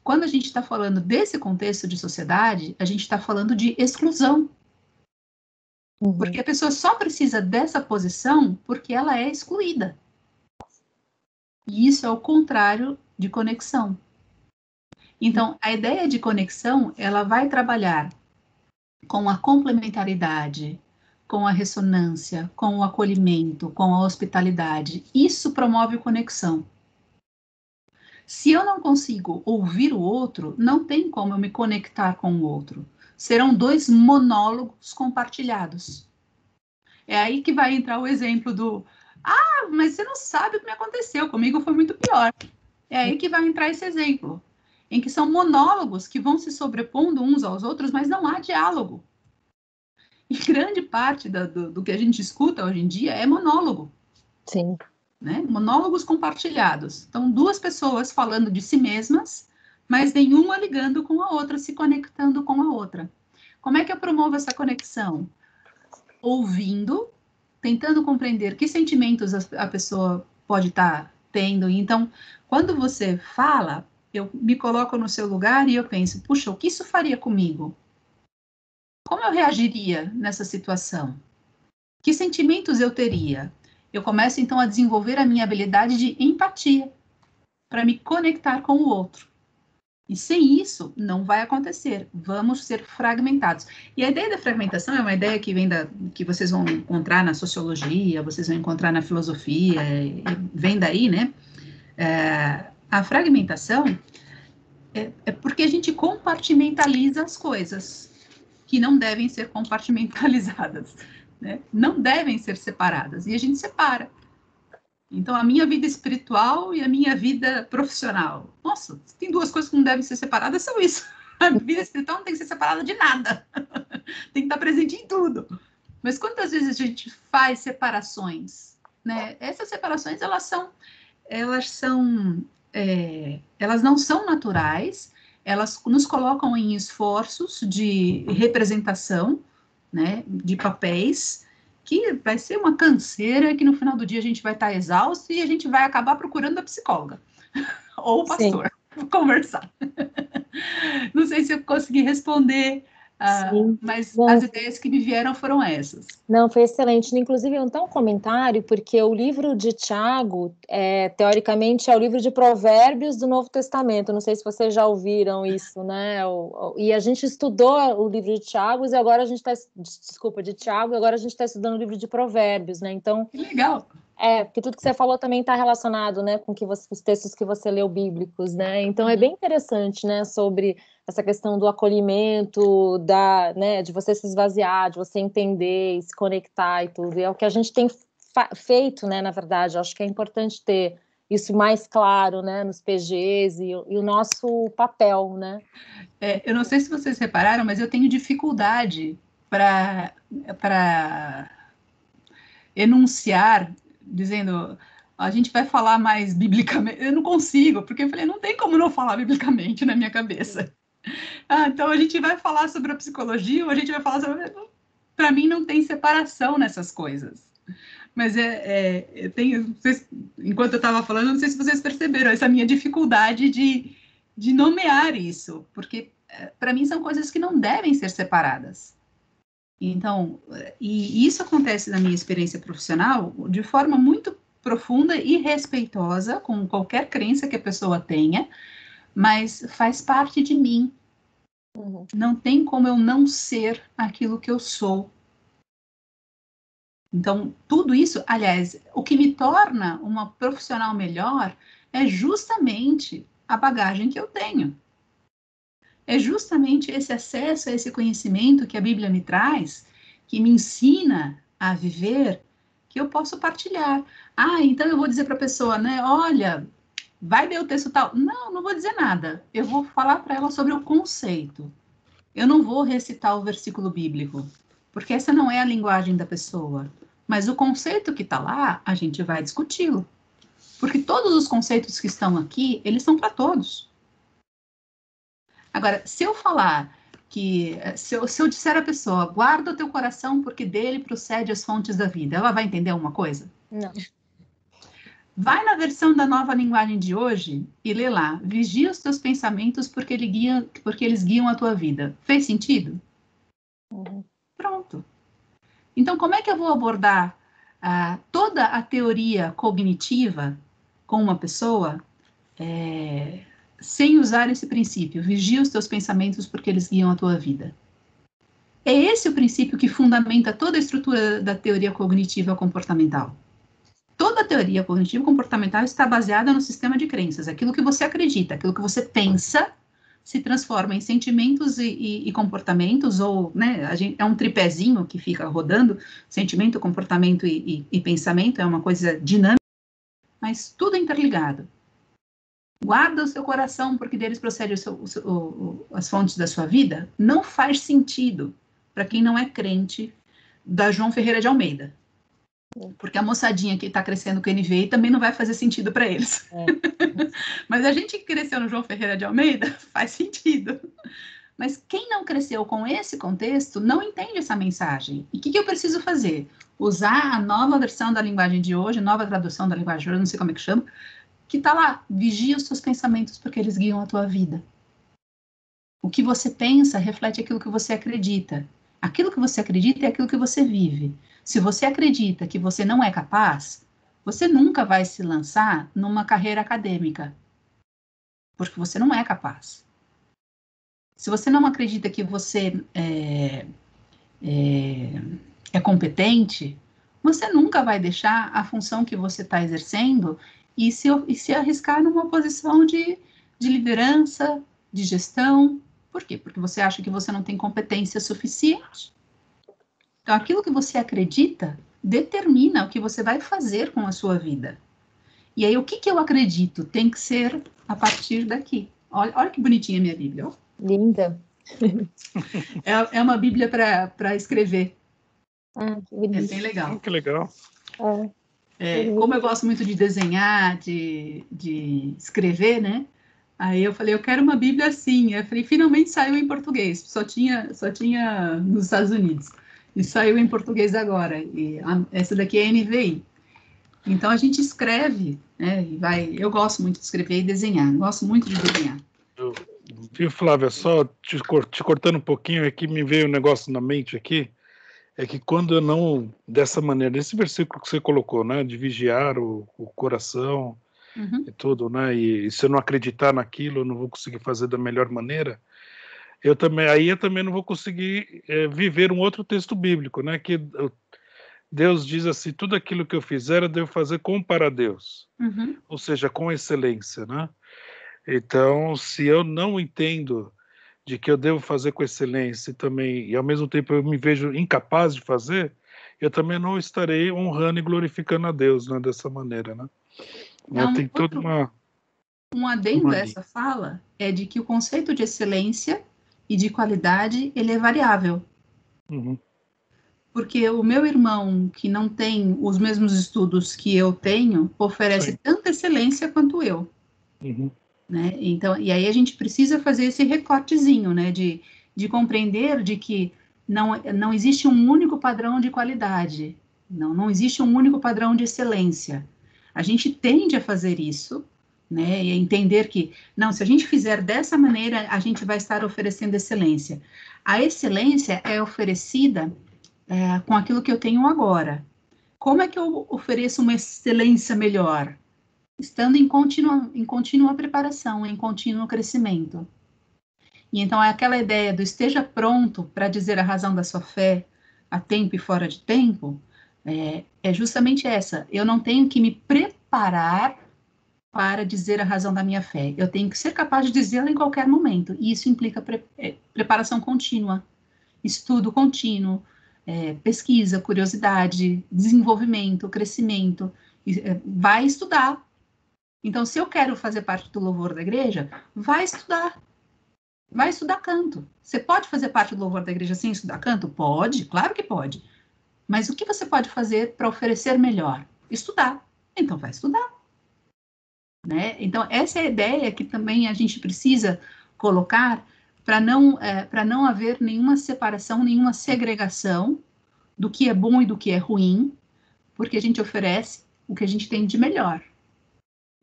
Quando a gente está falando desse contexto de sociedade, a gente está falando de exclusão. Uhum. Porque a pessoa só precisa dessa posição porque ela é excluída. E isso é o contrário de conexão. Então, a ideia de conexão, ela vai trabalhar com a complementaridade, com a ressonância, com o acolhimento, com a hospitalidade. Isso promove conexão. Se eu não consigo ouvir o outro, não tem como eu me conectar com o outro. Serão 2 monólogos compartilhados. É aí que vai entrar o exemplo do mas você não sabe o que me aconteceu, comigo foi muito pior. É aí que vai entrar esse exemplo, em que são monólogos que vão se sobrepondo uns aos outros, mas não há diálogo. E grande parte do que a gente escuta hoje em dia é monólogo. Sim. Né? Monólogos compartilhados. Então, 2 pessoas falando de si mesmas, mas nenhuma ligando com a outra, se conectando com a outra. Como é que eu promovo essa conexão? Ouvindo, tentando compreender que sentimentos a pessoa pode estar tendo. Então, quando você fala, eu me coloco no seu lugar e eu penso, puxa, o que isso faria comigo? Como eu reagiria nessa situação? Que sentimentos eu teria? Eu começo, então, a desenvolver a minha habilidade de empatia para me conectar com o outro. E sem isso, não vai acontecer. Vamos ser fragmentados. E a ideia da fragmentação é uma ideia que vem que vocês vão encontrar na sociologia, vocês vão encontrar na filosofia, vem daí, né? A fragmentação é porque a gente compartimentaliza as coisas que não devem ser compartimentalizadas. Né? Não devem ser separadas, e a gente separa. Então, a minha vida espiritual e a minha vida profissional. Nossa, tem 2 coisas que não devem ser separadas, são isso. A vida espiritual não tem que ser separada de nada. Tem que estar presente em tudo. Mas quantas vezes a gente faz separações? Né? Essas separações, elas não são naturais, elas nos colocam em esforços de representação, né, de papéis, que vai ser uma canseira, que no final do dia a gente vai estar exausto e a gente vai acabar procurando a psicóloga ou o pastor conversar. Não sei se eu consegui responder, mas as ideias que me vieram foram essas. Não, foi excelente. Inclusive, um comentário, porque o livro de Tiago, teoricamente, é o livro de Provérbios do Novo Testamento. Não sei se vocês já ouviram isso, né? E a gente estudou o livro de Tiago e agora a gente está... Desculpa, de Tiago, e agora a gente está estudando o livro de Provérbios, né? Então... Legal! Porque tudo que você falou também está relacionado, né, com os textos que você leu bíblicos, né? Então é bem interessante, né, sobre essa questão do acolhimento, né, de você se esvaziar, de você entender e se conectar e tudo. E é o que a gente tem feito, né, na verdade. Eu acho que é importante ter isso mais claro, né, nos PGs e o nosso papel, né? Eu não sei se vocês repararam, mas eu tenho dificuldade para enunciar, dizendo, a gente vai falar mais biblicamente. Eu não consigo, porque eu falei, não tem como não falar biblicamente na minha cabeça. Então a gente vai falar sobre a psicologia, ou a gente vai falar sobre... Para mim não tem separação nessas coisas. Mas eu tenho, enquanto eu estava falando, não sei se vocês perceberam essa minha dificuldade de nomear isso, porque para mim são coisas que não devem ser separadas. Então, e isso acontece na minha experiência profissional de forma muito profunda e respeitosa, com qualquer crença que a pessoa tenha, mas faz parte de mim. Uhum. Não tem como eu não ser aquilo que eu sou. Então, tudo isso, aliás, o que me torna uma profissional melhor é justamente a bagagem que eu tenho. É justamente esse acesso a esse conhecimento que a Bíblia me traz, que me ensina a viver, que eu posso partilhar. Então eu vou dizer para a pessoa, né, olha, vai ler o texto tal. Não, não vou dizer nada. Eu vou falar para ela sobre o conceito. Eu não vou recitar o versículo bíblico, porque essa não é a linguagem da pessoa. Mas o conceito que está lá, a gente vai discuti-lo. Porque todos os conceitos que estão aqui, eles são para todos. Agora, se eu falar que... Se eu disser à pessoa, guarda o teu coração porque dele procede as fontes da vida, ela vai entender alguma coisa? Não. Vai na versão da Nova Linguagem de hoje e lê lá. Vigia os teus pensamentos porque eles guiam a tua vida. Fez sentido? Uhum. Pronto. Então, como é que eu vou abordar toda a teoria cognitiva com uma pessoa sem usar esse princípio? Vigia os teus pensamentos porque eles guiam a tua vida. É esse o princípio que fundamenta toda a estrutura da teoria cognitiva comportamental. Toda a teoria cognitiva comportamental está baseada no sistema de crenças. Aquilo que você acredita, aquilo que você pensa, se transforma em sentimentos e comportamentos, ou, né, é um tripézinho que fica rodando, sentimento, comportamento e pensamento, é uma coisa dinâmica, mas tudo interligado. Guarda o seu coração, porque deles procede as fontes da sua vida, não faz sentido para quem não é crente da João Ferreira de Almeida. Porque a moçadinha que está crescendo com o NVI também não vai fazer sentido para eles. Mas a gente que cresceu no João Ferreira de Almeida faz sentido. Mas quem não cresceu com esse contexto não entende essa mensagem. E o que eu preciso fazer? Usar a nova versão da linguagem de hoje, nova tradução da linguagem de hoje, não sei como é que chama, que está lá, vigia os seus pensamentos porque eles guiam a tua vida. O que você pensa reflete aquilo que você acredita. Aquilo que você acredita é aquilo que você vive. Se você acredita que você não é capaz, você nunca vai se lançar numa carreira acadêmica, porque você não é capaz. Se você não acredita que você é competente, você nunca vai deixar a função que você está exercendo e se arriscar numa posição de liderança, de gestão. Por quê? Porque você acha que você não tem competência suficiente. Então, aquilo que você acredita determina o que você vai fazer com a sua vida. E aí, o que eu acredito tem que ser a partir daqui. Olha que bonitinha a minha Bíblia. Ó. Linda. É uma Bíblia para escrever. Que bonito. É bem legal. Que legal. Como eu gosto muito de desenhar, de escrever, né? Aí eu falei, eu quero uma Bíblia assim. Eu falei, finalmente saiu em português. Só tinha nos Estados Unidos. E saiu em português agora. E essa daqui é NVI. Então a gente escreve, né? Eu gosto muito de escrever e desenhar. Gosto muito de desenhar. Viu, Flávia, só te cortando um pouquinho aqui, me veio um negócio na mente aqui, é que quando eu não, dessa maneira, esse versículo que você colocou, né, de vigiar o coração e tudo, né, e se eu não acreditar naquilo, eu não vou conseguir fazer da melhor maneira, eu também não vou conseguir viver um outro texto bíblico, né, que Deus diz assim, tudo aquilo que eu fizer, eu devo fazer como para Deus, ou seja, com excelência, né. Então, se eu não entendo de que eu devo fazer com excelência também, e ao mesmo tempo eu me vejo incapaz de fazer, eu também não estarei honrando e glorificando a Deus, né, dessa maneira, né? Tem toda um adendo a essa fala é de que o conceito de excelência e de qualidade, ele é variável. porque o meu irmão, que não tem os mesmos estudos que eu tenho, oferece tanta excelência quanto eu. Né? Então, e aí a gente precisa fazer esse recortezinho, né, de compreender de que não existe um único padrão de qualidade, não existe um único padrão de excelência. A gente tende a fazer isso, né, e a entender que, não, se a gente fizer dessa maneira, a gente vai estar oferecendo excelência. A excelência é oferecida com aquilo que eu tenho agora. Como é que eu ofereço uma excelência melhor? Estando em contínua preparação, em contínuo crescimento. E então é aquela ideia do esteja pronto para dizer a razão da sua fé a tempo e fora de tempo, é justamente essa. Eu não tenho que me preparar para dizer a razão da minha fé. Eu tenho que ser capaz de dizê-la em qualquer momento. E isso implica preparação contínua, estudo contínuo, pesquisa, curiosidade, desenvolvimento, crescimento. Vai estudar. Então, se eu quero fazer parte do louvor da igreja, vai estudar canto. Você pode fazer parte do louvor da igreja sem estudar canto? Pode, claro que pode. Mas o que você pode fazer para oferecer melhor? Estudar. Então, vai estudar. Né? Então, essa é a ideia que também a gente precisa colocar para não haver nenhuma separação, nenhuma segregação do que é bom e do que é ruim, porque a gente oferece o que a gente tem de melhor.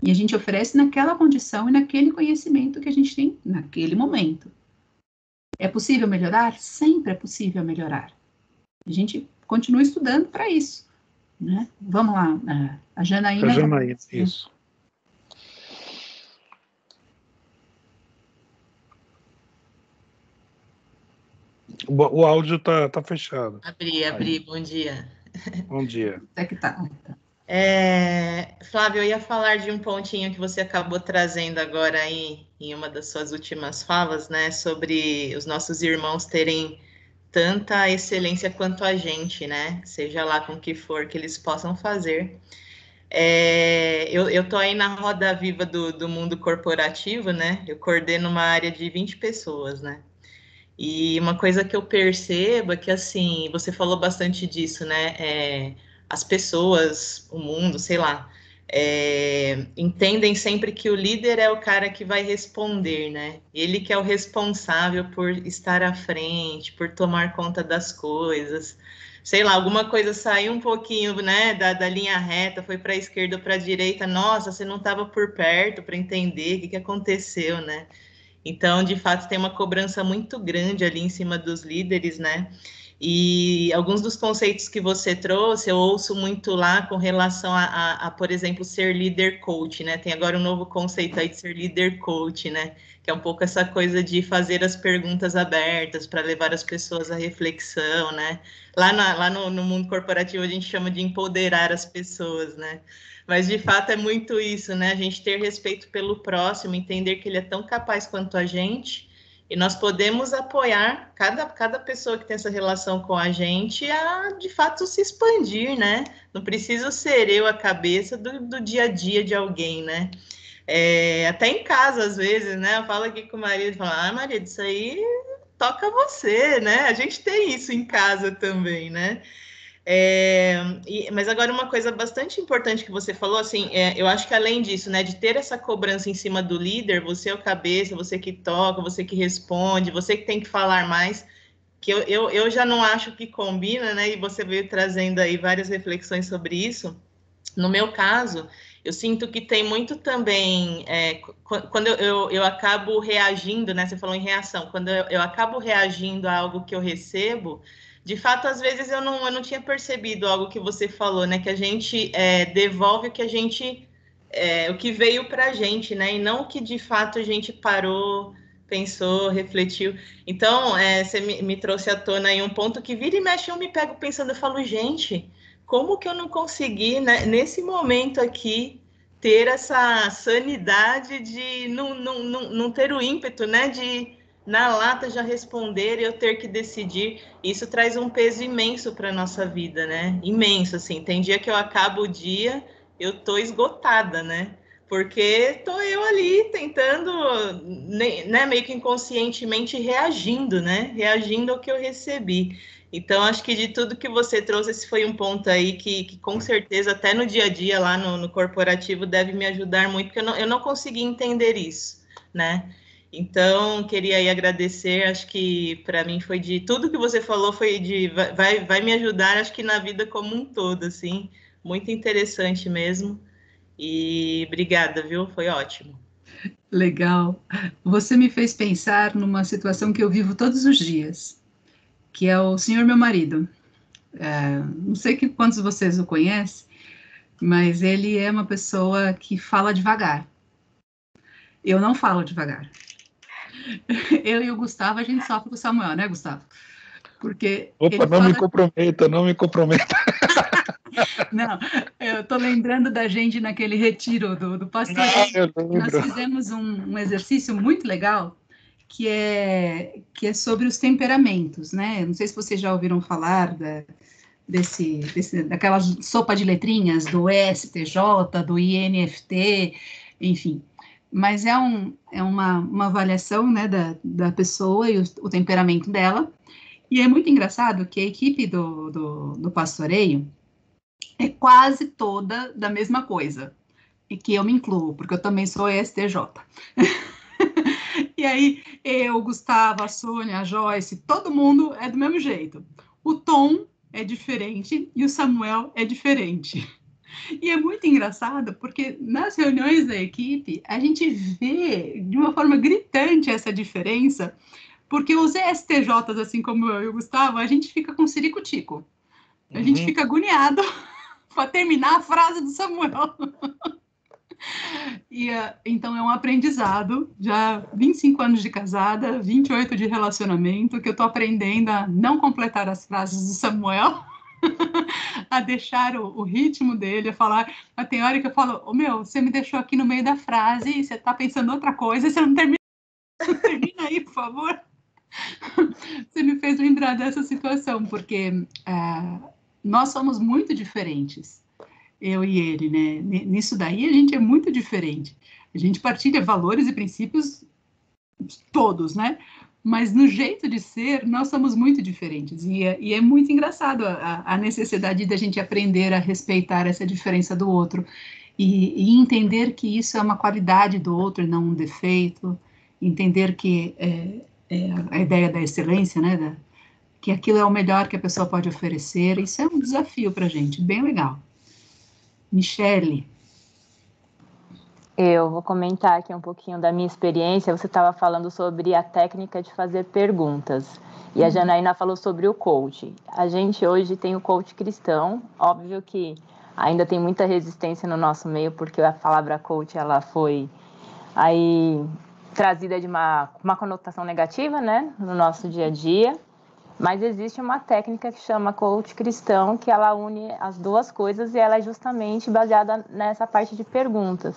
E a gente oferece naquela condição e naquele conhecimento que a gente tem naquele momento. É possível melhorar? Sempre é possível melhorar. A gente continua estudando para isso. Né? Vamos lá, a Janaína. Isso. O áudio tá fechado. Abri, bom dia. Bom dia. É que tá. Flávio, eu ia falar de um pontinho que você acabou trazendo agora aí, em uma das suas últimas falas, né, sobre os nossos irmãos terem tanta excelência quanto a gente, né, seja lá com o que for que eles possam fazer. Eu tô aí na roda viva do mundo corporativo, né, eu coordeno uma área de 20 pessoas, né, e uma coisa que eu percebo é que, assim, você falou bastante disso, né, as pessoas, o mundo, sei lá, entendem sempre que o líder é o cara que vai responder, né? Ele que é o responsável por estar à frente, por tomar conta das coisas. Sei lá, alguma coisa saiu um pouquinho, né, da linha reta, foi para a esquerda ou para a direita, nossa, você não estava por perto para entender o que aconteceu, né? Então, de fato, tem uma cobrança muito grande ali em cima dos líderes, né? E alguns dos conceitos que você trouxe, eu ouço muito lá com relação a, por exemplo, ser líder coach, né? Tem agora um novo conceito aí de ser líder coach, né? Que é um pouco essa coisa de fazer as perguntas abertas para levar as pessoas à reflexão, né? Lá no mundo corporativo a gente chama de empoderar as pessoas, né? Mas, de fato, é muito isso, né? A gente ter respeito pelo próximo, entender que ele é tão capaz quanto a gente, e nós podemos apoiar cada pessoa que tem essa relação com a gente a, de fato, se expandir, né? Não preciso ser eu a cabeça do dia a dia de alguém, né? Até em casa, às vezes, né? Eu falo aqui com o marido, falo, marido, isso aí toca você, né? A gente tem isso em casa também, né? Mas agora uma coisa bastante importante que você falou, assim, eu acho que além disso, né, de ter essa cobrança em cima do líder, você é o cabeça, você que toca, você que responde, você que tem que falar mais, que eu já não acho que combina, né, e você veio trazendo aí várias reflexões sobre isso. No meu caso, eu sinto que tem muito também, quando eu acabo reagindo, né, você falou em reação, quando eu acabo reagindo a algo que eu recebo, de fato, às vezes eu não tinha percebido algo que você falou, né? Que a gente devolve o que a gente, o que veio para a gente, né? E não o que de fato a gente parou, pensou, refletiu. Então, você me trouxe à tona aí um ponto que vira e mexe, eu me pego pensando, eu falo, gente, como que eu não consegui, né, nesse momento aqui, ter essa sanidade de não ter o ímpeto, né? De na lata já responder e eu ter que decidir, isso traz um peso imenso para a nossa vida, né? Imenso, assim. Tem dia que eu acabo o dia, eu tô esgotada, né? Porque tô eu ali tentando, né, meio que inconscientemente reagindo, né? Reagindo ao que eu recebi. Então, acho que de tudo que você trouxe, esse foi um ponto aí que com certeza, até no dia a dia, lá no corporativo, deve me ajudar muito, porque eu não consegui entender isso, né? Então, queria aí agradecer, acho que para mim foi de... Tudo que você falou foi de... Vai me ajudar, acho que na vida como um todo, assim. Muito interessante mesmo. E obrigada, viu? Foi ótimo. Legal. Você me fez pensar numa situação que eu vivo todos os dias, que é o senhor meu marido. Não sei quantos de vocês o conhecem, mas ele é uma pessoa que fala devagar. Eu não falo devagar. Eu e o Gustavo, a gente sofre com o Samuel, né, Gustavo? Porque Opa, não me comprometa, não me comprometa. Não, eu tô lembrando da gente naquele retiro do pastor. Nós fizemos um exercício muito legal, que é sobre os temperamentos, né? Não sei se vocês já ouviram falar daquela sopa de letrinhas do ESTJ, do INFT, enfim. Mas é uma avaliação, né, da pessoa e o temperamento dela. E é muito engraçado que a equipe do pastoreio é quase toda da mesma coisa, e que eu me incluo, porque eu também sou ESTJ. E aí, eu, Gustavo, a Sônia, a Joyce, todo mundo é do mesmo jeito. O Tom é diferente e o Samuel é diferente. E é muito engraçado, porque nas reuniões da equipe, a gente vê de uma forma gritante essa diferença, porque os ESTJs, assim como eu e o Gustavo, a gente fica com ciricutico. A gente fica agoniado para terminar a frase do Samuel. E, então é um aprendizado, já 25 anos de casada, 28 de relacionamento, que eu estou aprendendo a não completar as frases do Samuel, a deixar o ritmo dele, a falar. Mas tem hora que eu falo, você me deixou aqui no meio da frase, e você está pensando outra coisa, e você não termina aí, por favor. Você me fez lembrar dessa situação, porque nós somos muito diferentes, eu e ele, né? Nisso daí a gente é muito diferente. A gente partilha valores e princípios todos, né? Mas no jeito de ser, nós somos muito diferentes. E é muito engraçado a necessidade da gente aprender a respeitar essa diferença do outro e entender que isso é uma qualidade do outro e não um defeito. Entender que a ideia da excelência, né? Que aquilo é o melhor que a pessoa pode oferecer. Isso é um desafio para a gente, bem legal. Michele. Eu vou comentar aqui um pouquinho da minha experiência. Você estava falando sobre a técnica de fazer perguntas. E a Janaína falou sobre o coach. A gente hoje tem o coach cristão. Óbvio que ainda tem muita resistência no nosso meio, porque a palavra coach ela foi aí trazida de uma conotação negativa, né, no nosso dia a dia. Mas existe uma técnica que chama coach cristão, que ela une as duas coisas e ela é justamente baseada nessa parte de perguntas.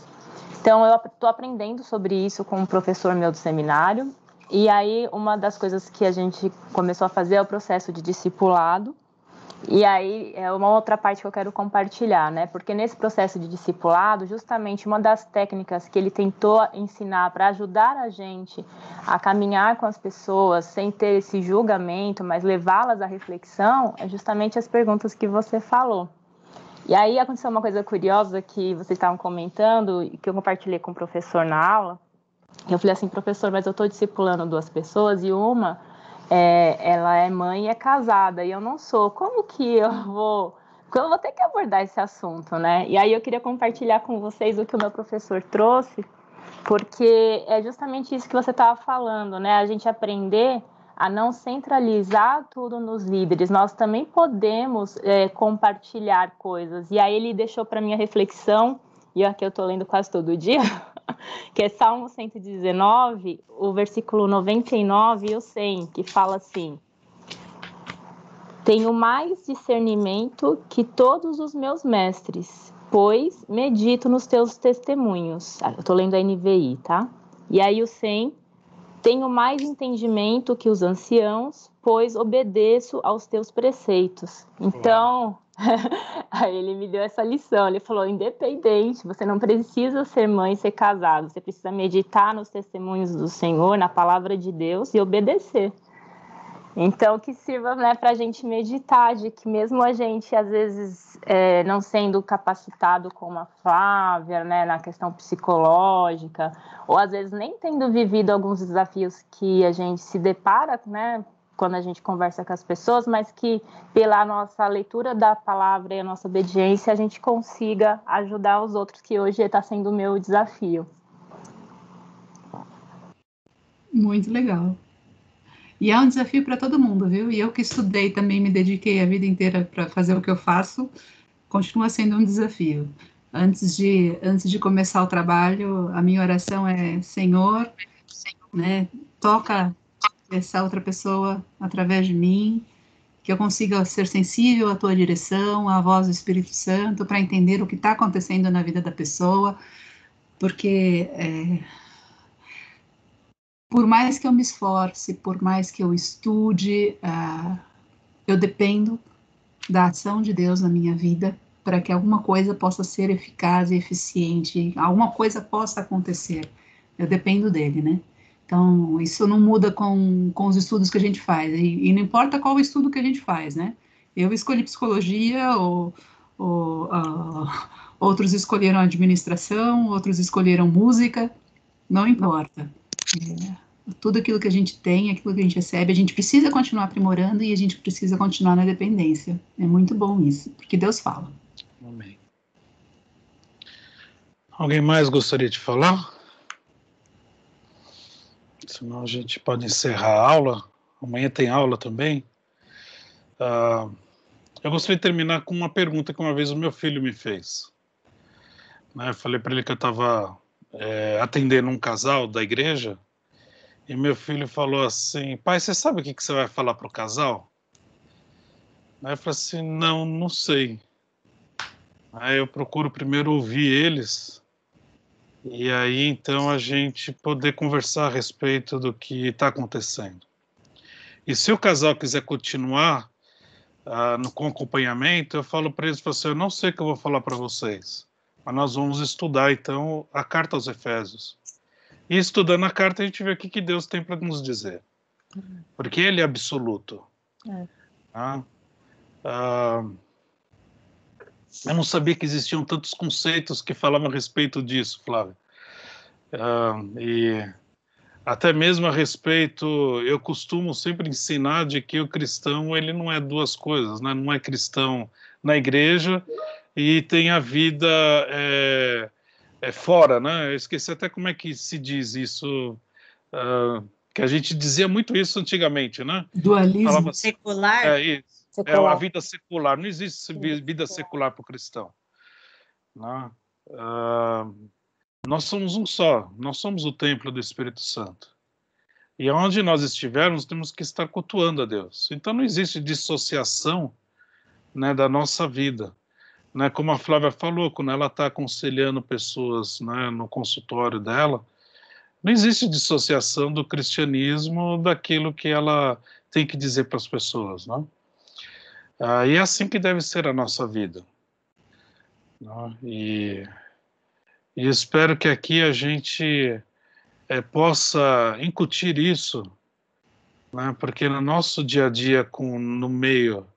Então, eu estou aprendendo sobre isso com um professor meu do seminário. E aí, uma das coisas que a gente começou a fazer é o processo de discipulado. E aí, é uma outra parte que eu quero compartilhar, né? Porque nesse processo de discipulado, justamente uma das técnicas que ele tentou ensinar para ajudar a gente a caminhar com as pessoas sem ter esse julgamento, mas levá-las à reflexão, é justamente as perguntas que você falou. E aí aconteceu uma coisa curiosa que vocês estavam comentando e que eu compartilhei com o professor na aula. Eu falei assim, professor, mas eu estou discipulando 2 pessoas e uma... ela é mãe e é casada, e eu não sou. Como que eu vou ter que abordar esse assunto, né? E aí eu queria compartilhar com vocês o que o meu professor trouxe, porque é justamente isso que você estava falando, né? A gente aprender a não centralizar tudo nos líderes. Nós também podemos compartilhar coisas. E aí ele deixou para minha reflexão, e aqui eu estou lendo quase todo dia, que é Salmo 119, o versículo 99 e o 100, que fala assim: tenho mais discernimento que todos os meus mestres, pois medito nos teus testemunhos. Eu estou lendo a NVI, tá? E aí o 100, tenho mais entendimento que os anciãos, pois obedeço aos teus preceitos. Então... Aí ele me deu essa lição, ele falou, independente, você não precisa ser mãe e ser casado, você precisa meditar nos testemunhos do Senhor, na palavra de Deus e obedecer. Então, que sirva, né, para a gente meditar, de que mesmo a gente, às vezes, não sendo capacitado como a Flávia, né, na questão psicológica, ou às vezes nem tendo vivido alguns desafios que a gente se depara, né, quando a gente conversa com as pessoas, mas que pela nossa leitura da palavra e a nossa obediência, a gente consiga ajudar os outros, que hoje está sendo o meu desafio. Muito legal. E é um desafio para todo mundo, viu? E eu que estudei também, me dediquei a vida inteira para fazer o que eu faço, continua sendo um desafio. Antes de começar o trabalho, a minha oração é: Senhor, né, toca essa outra pessoa através de mim, que eu consiga ser sensível à tua direção, à voz do Espírito Santo, para entender o que está acontecendo na vida da pessoa, porque por mais que eu me esforce, por mais que eu estude, eu dependo da ação de Deus na minha vida para que alguma coisa possa ser eficaz e eficiente, alguma coisa possa acontecer. Eu dependo dele, né? Então, isso não muda com os estudos que a gente faz, e não importa qual o estudo que a gente faz, né? Eu escolhi psicologia, outros escolheram administração, outros escolheram música, não importa. Tudo aquilo que a gente tem, aquilo que a gente recebe, a gente precisa continuar aprimorando e a gente precisa continuar na dependência. É muito bom isso, porque Deus fala. Amém. Alguém mais gostaria de falar? Senão a gente pode encerrar a aula. Amanhã tem aula também. Eu gostaria de terminar com uma pergunta que uma vez o meu filho me fez. Eu falei para ele que eu estava atendendo um casal da igreja, e meu filho falou assim: pai, você sabe o que você vai falar para o casal? Aí eu falei assim: não sei. Aí eu procuro primeiro ouvir eles, e aí então a gente poder conversar a respeito do que está acontecendo. E se o casal quiser continuar com acompanhamento, eu falo para eles, eu não sei o que eu vou falar para vocês, mas nós vamos estudar então a carta aos Efésios. E estudando a carta a gente vê o que Deus tem para nos dizer, porque Ele é absoluto. Eu não sabia que existiam tantos conceitos que falavam a respeito disso, Flávio. E até mesmo a respeito, eu costumo sempre ensinar de que o cristão, ele não é duas coisas, né? Não é cristão na igreja e tem a vida fora, né? Eu esqueci até como é que se diz isso, que a gente dizia muito isso antigamente, né? Dualismo. Falava secular. A vida secular. Não existe vida secular para o cristão. Né? Nós somos um só, nós somos o templo do Espírito Santo. E onde nós estivermos, temos que estar cultuando a Deus. Então não existe dissociação, né, da nossa vida. Né, como a Flávia falou, quando ela está aconselhando pessoas, né, no consultório dela, não existe dissociação do cristianismo daquilo que ela tem que dizer para as pessoas. Né? E é assim que deve ser a nossa vida. Né? E espero que aqui a gente possa incutir isso, né? Porque no nosso dia a dia, no meio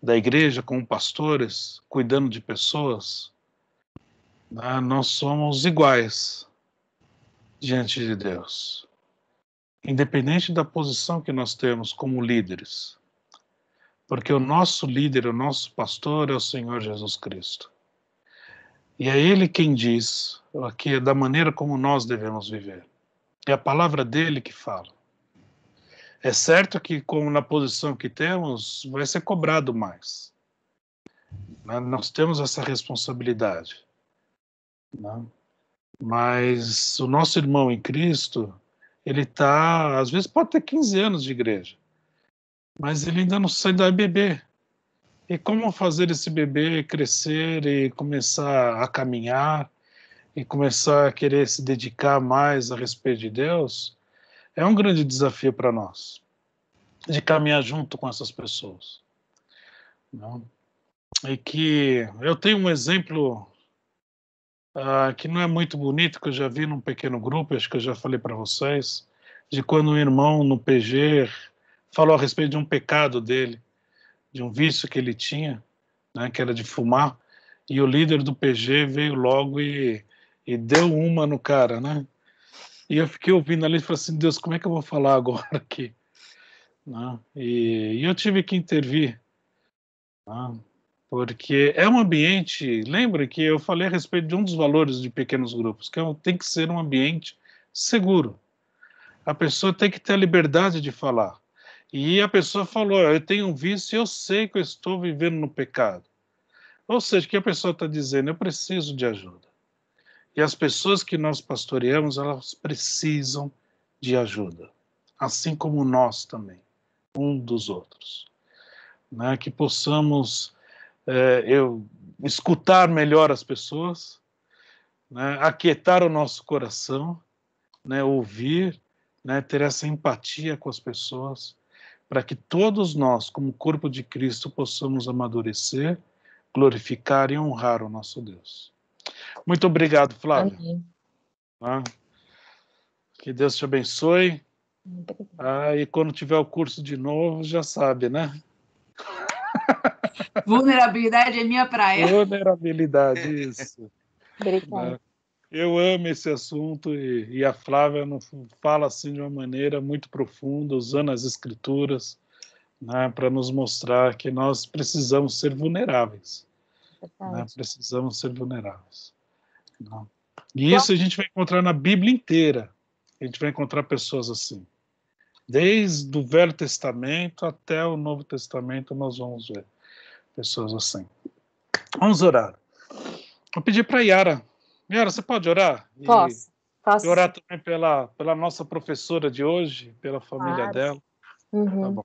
da igreja, com pastores, cuidando de pessoas, né? Nós somos iguais diante de Deus, independente da posição que nós temos como líderes, porque o nosso líder, o nosso pastor é o Senhor Jesus Cristo. E é Ele quem diz aqui da maneira como nós devemos viver. É a palavra dele que fala. É certo que, como na posição que temos, vai ser cobrado mais. Né? Nós temos essa responsabilidade. Né? Mas o nosso irmão em Cristo, ele está, às vezes pode ter 15 anos de igreja, mas ele ainda não sai da bebê. E como fazer esse bebê crescer e começar a caminhar e começar a querer se dedicar mais a respeito de Deus, é um grande desafio para nós, de caminhar junto com essas pessoas. Não? E que eu tenho um exemplo que não é muito bonito, que eu já vi num pequeno grupo, acho que eu já falei para vocês, de quando um irmão no PG falou a respeito de um pecado dele, de um vício que ele tinha, né, que era de fumar, e o líder do PG veio logo e deu uma no cara, né? E eu fiquei ouvindo ali e falei assim, Deus, como é que eu vou falar agora aqui? Né? E eu tive que intervir, né? Porque é um ambiente, lembra que eu falei a respeito de um dos valores de pequenos grupos, que tem que ser um ambiente seguro. A pessoa tem que ter a liberdade de falar. E a pessoa falou, eu tenho um vício e eu sei que eu estou vivendo no pecado. Ou seja, o que a pessoa está dizendo? Eu preciso de ajuda. E as pessoas que nós pastoreamos, elas precisam de ajuda. Assim como nós também, um dos outros. Né? Que possamos escutar melhor as pessoas, né? Aquietar o nosso coração, né? Ouvir, né? Ter essa empatia com as pessoas, para que todos nós, como corpo de Cristo, possamos amadurecer, glorificar e honrar o nosso Deus. Muito obrigado, Flávia. Amém. Que Deus te abençoe. E quando tiver o curso de novo, já sabe, né? Vulnerabilidade é minha praia. Vulnerabilidade, isso. Obrigada. Eu amo esse assunto e a Flávia fala assim de uma maneira muito profunda, usando as escrituras, né, para nos mostrar que nós precisamos ser vulneráveis. Né, precisamos ser vulneráveis. Não. E isso a gente vai encontrar na Bíblia inteira. A gente vai encontrar pessoas assim. Desde o Velho Testamento até o Novo Testamento nós vamos ver pessoas assim. Vamos orar. Vou pedir para a Yara. Yara, você pode orar? Posso. E orar também pela nossa professora de hoje, pela família dela. Uhum. Tá bom.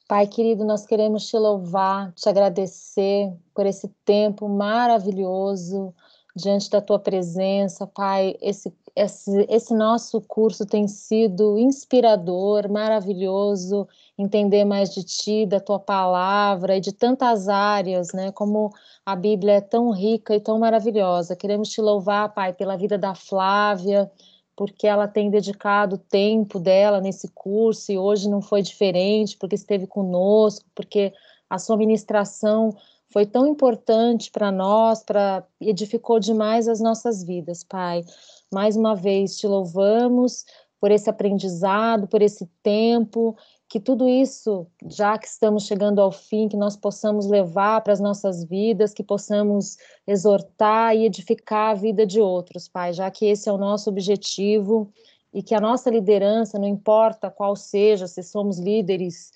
Pai querido, nós queremos te louvar, te agradecer por esse tempo maravilhoso diante da tua presença, Pai. Esse nosso curso tem sido inspirador, maravilhoso, entender mais de ti, da tua palavra e de tantas áreas, né? Como a Bíblia é tão rica e tão maravilhosa. Queremos te louvar, Pai, pela vida da Flávia, porque ela tem dedicado o tempo dela nesse curso e hoje não foi diferente, porque esteve conosco, porque a sua ministração foi tão importante para nós, edificou demais as nossas vidas, Pai. Mais uma vez, te louvamos por esse aprendizado, por esse tempo, que tudo isso, já que estamos chegando ao fim, que nós possamos levar para as nossas vidas, que possamos exortar e edificar a vida de outros, Pai, já que esse é o nosso objetivo e que a nossa liderança, não importa qual seja, se somos líderes,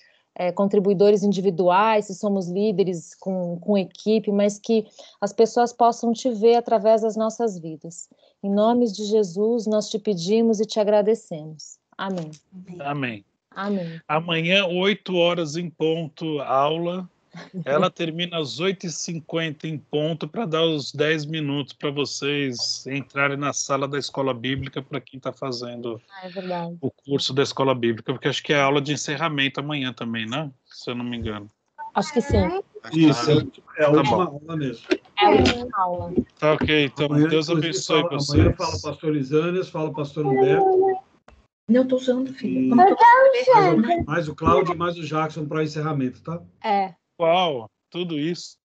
contribuidores individuais, se somos líderes com equipe, mas que as pessoas possam te ver através das nossas vidas. Em nome de Jesus, nós te pedimos e te agradecemos. Amém. Amém. Amém. Amanhã, 8 horas em ponto, aula. Ela termina às 8h50 em ponto para dar os 10 minutos para vocês entrarem na sala da Escola Bíblica para quem está fazendo o curso da Escola Bíblica, porque acho que é a aula de encerramento amanhã também, né? Se eu não me engano. Acho que sim. Isso, é a última aula mesmo. É a última aula. Tá ok, então amanhã, Deus abençoe vocês. Amanhã fala o pastor Isânias, fala o pastor Humberto. Não, estou usando, filho. Mais o Cláudio e mais o Jackson para o encerramento, tá? É. Uau, tudo isso.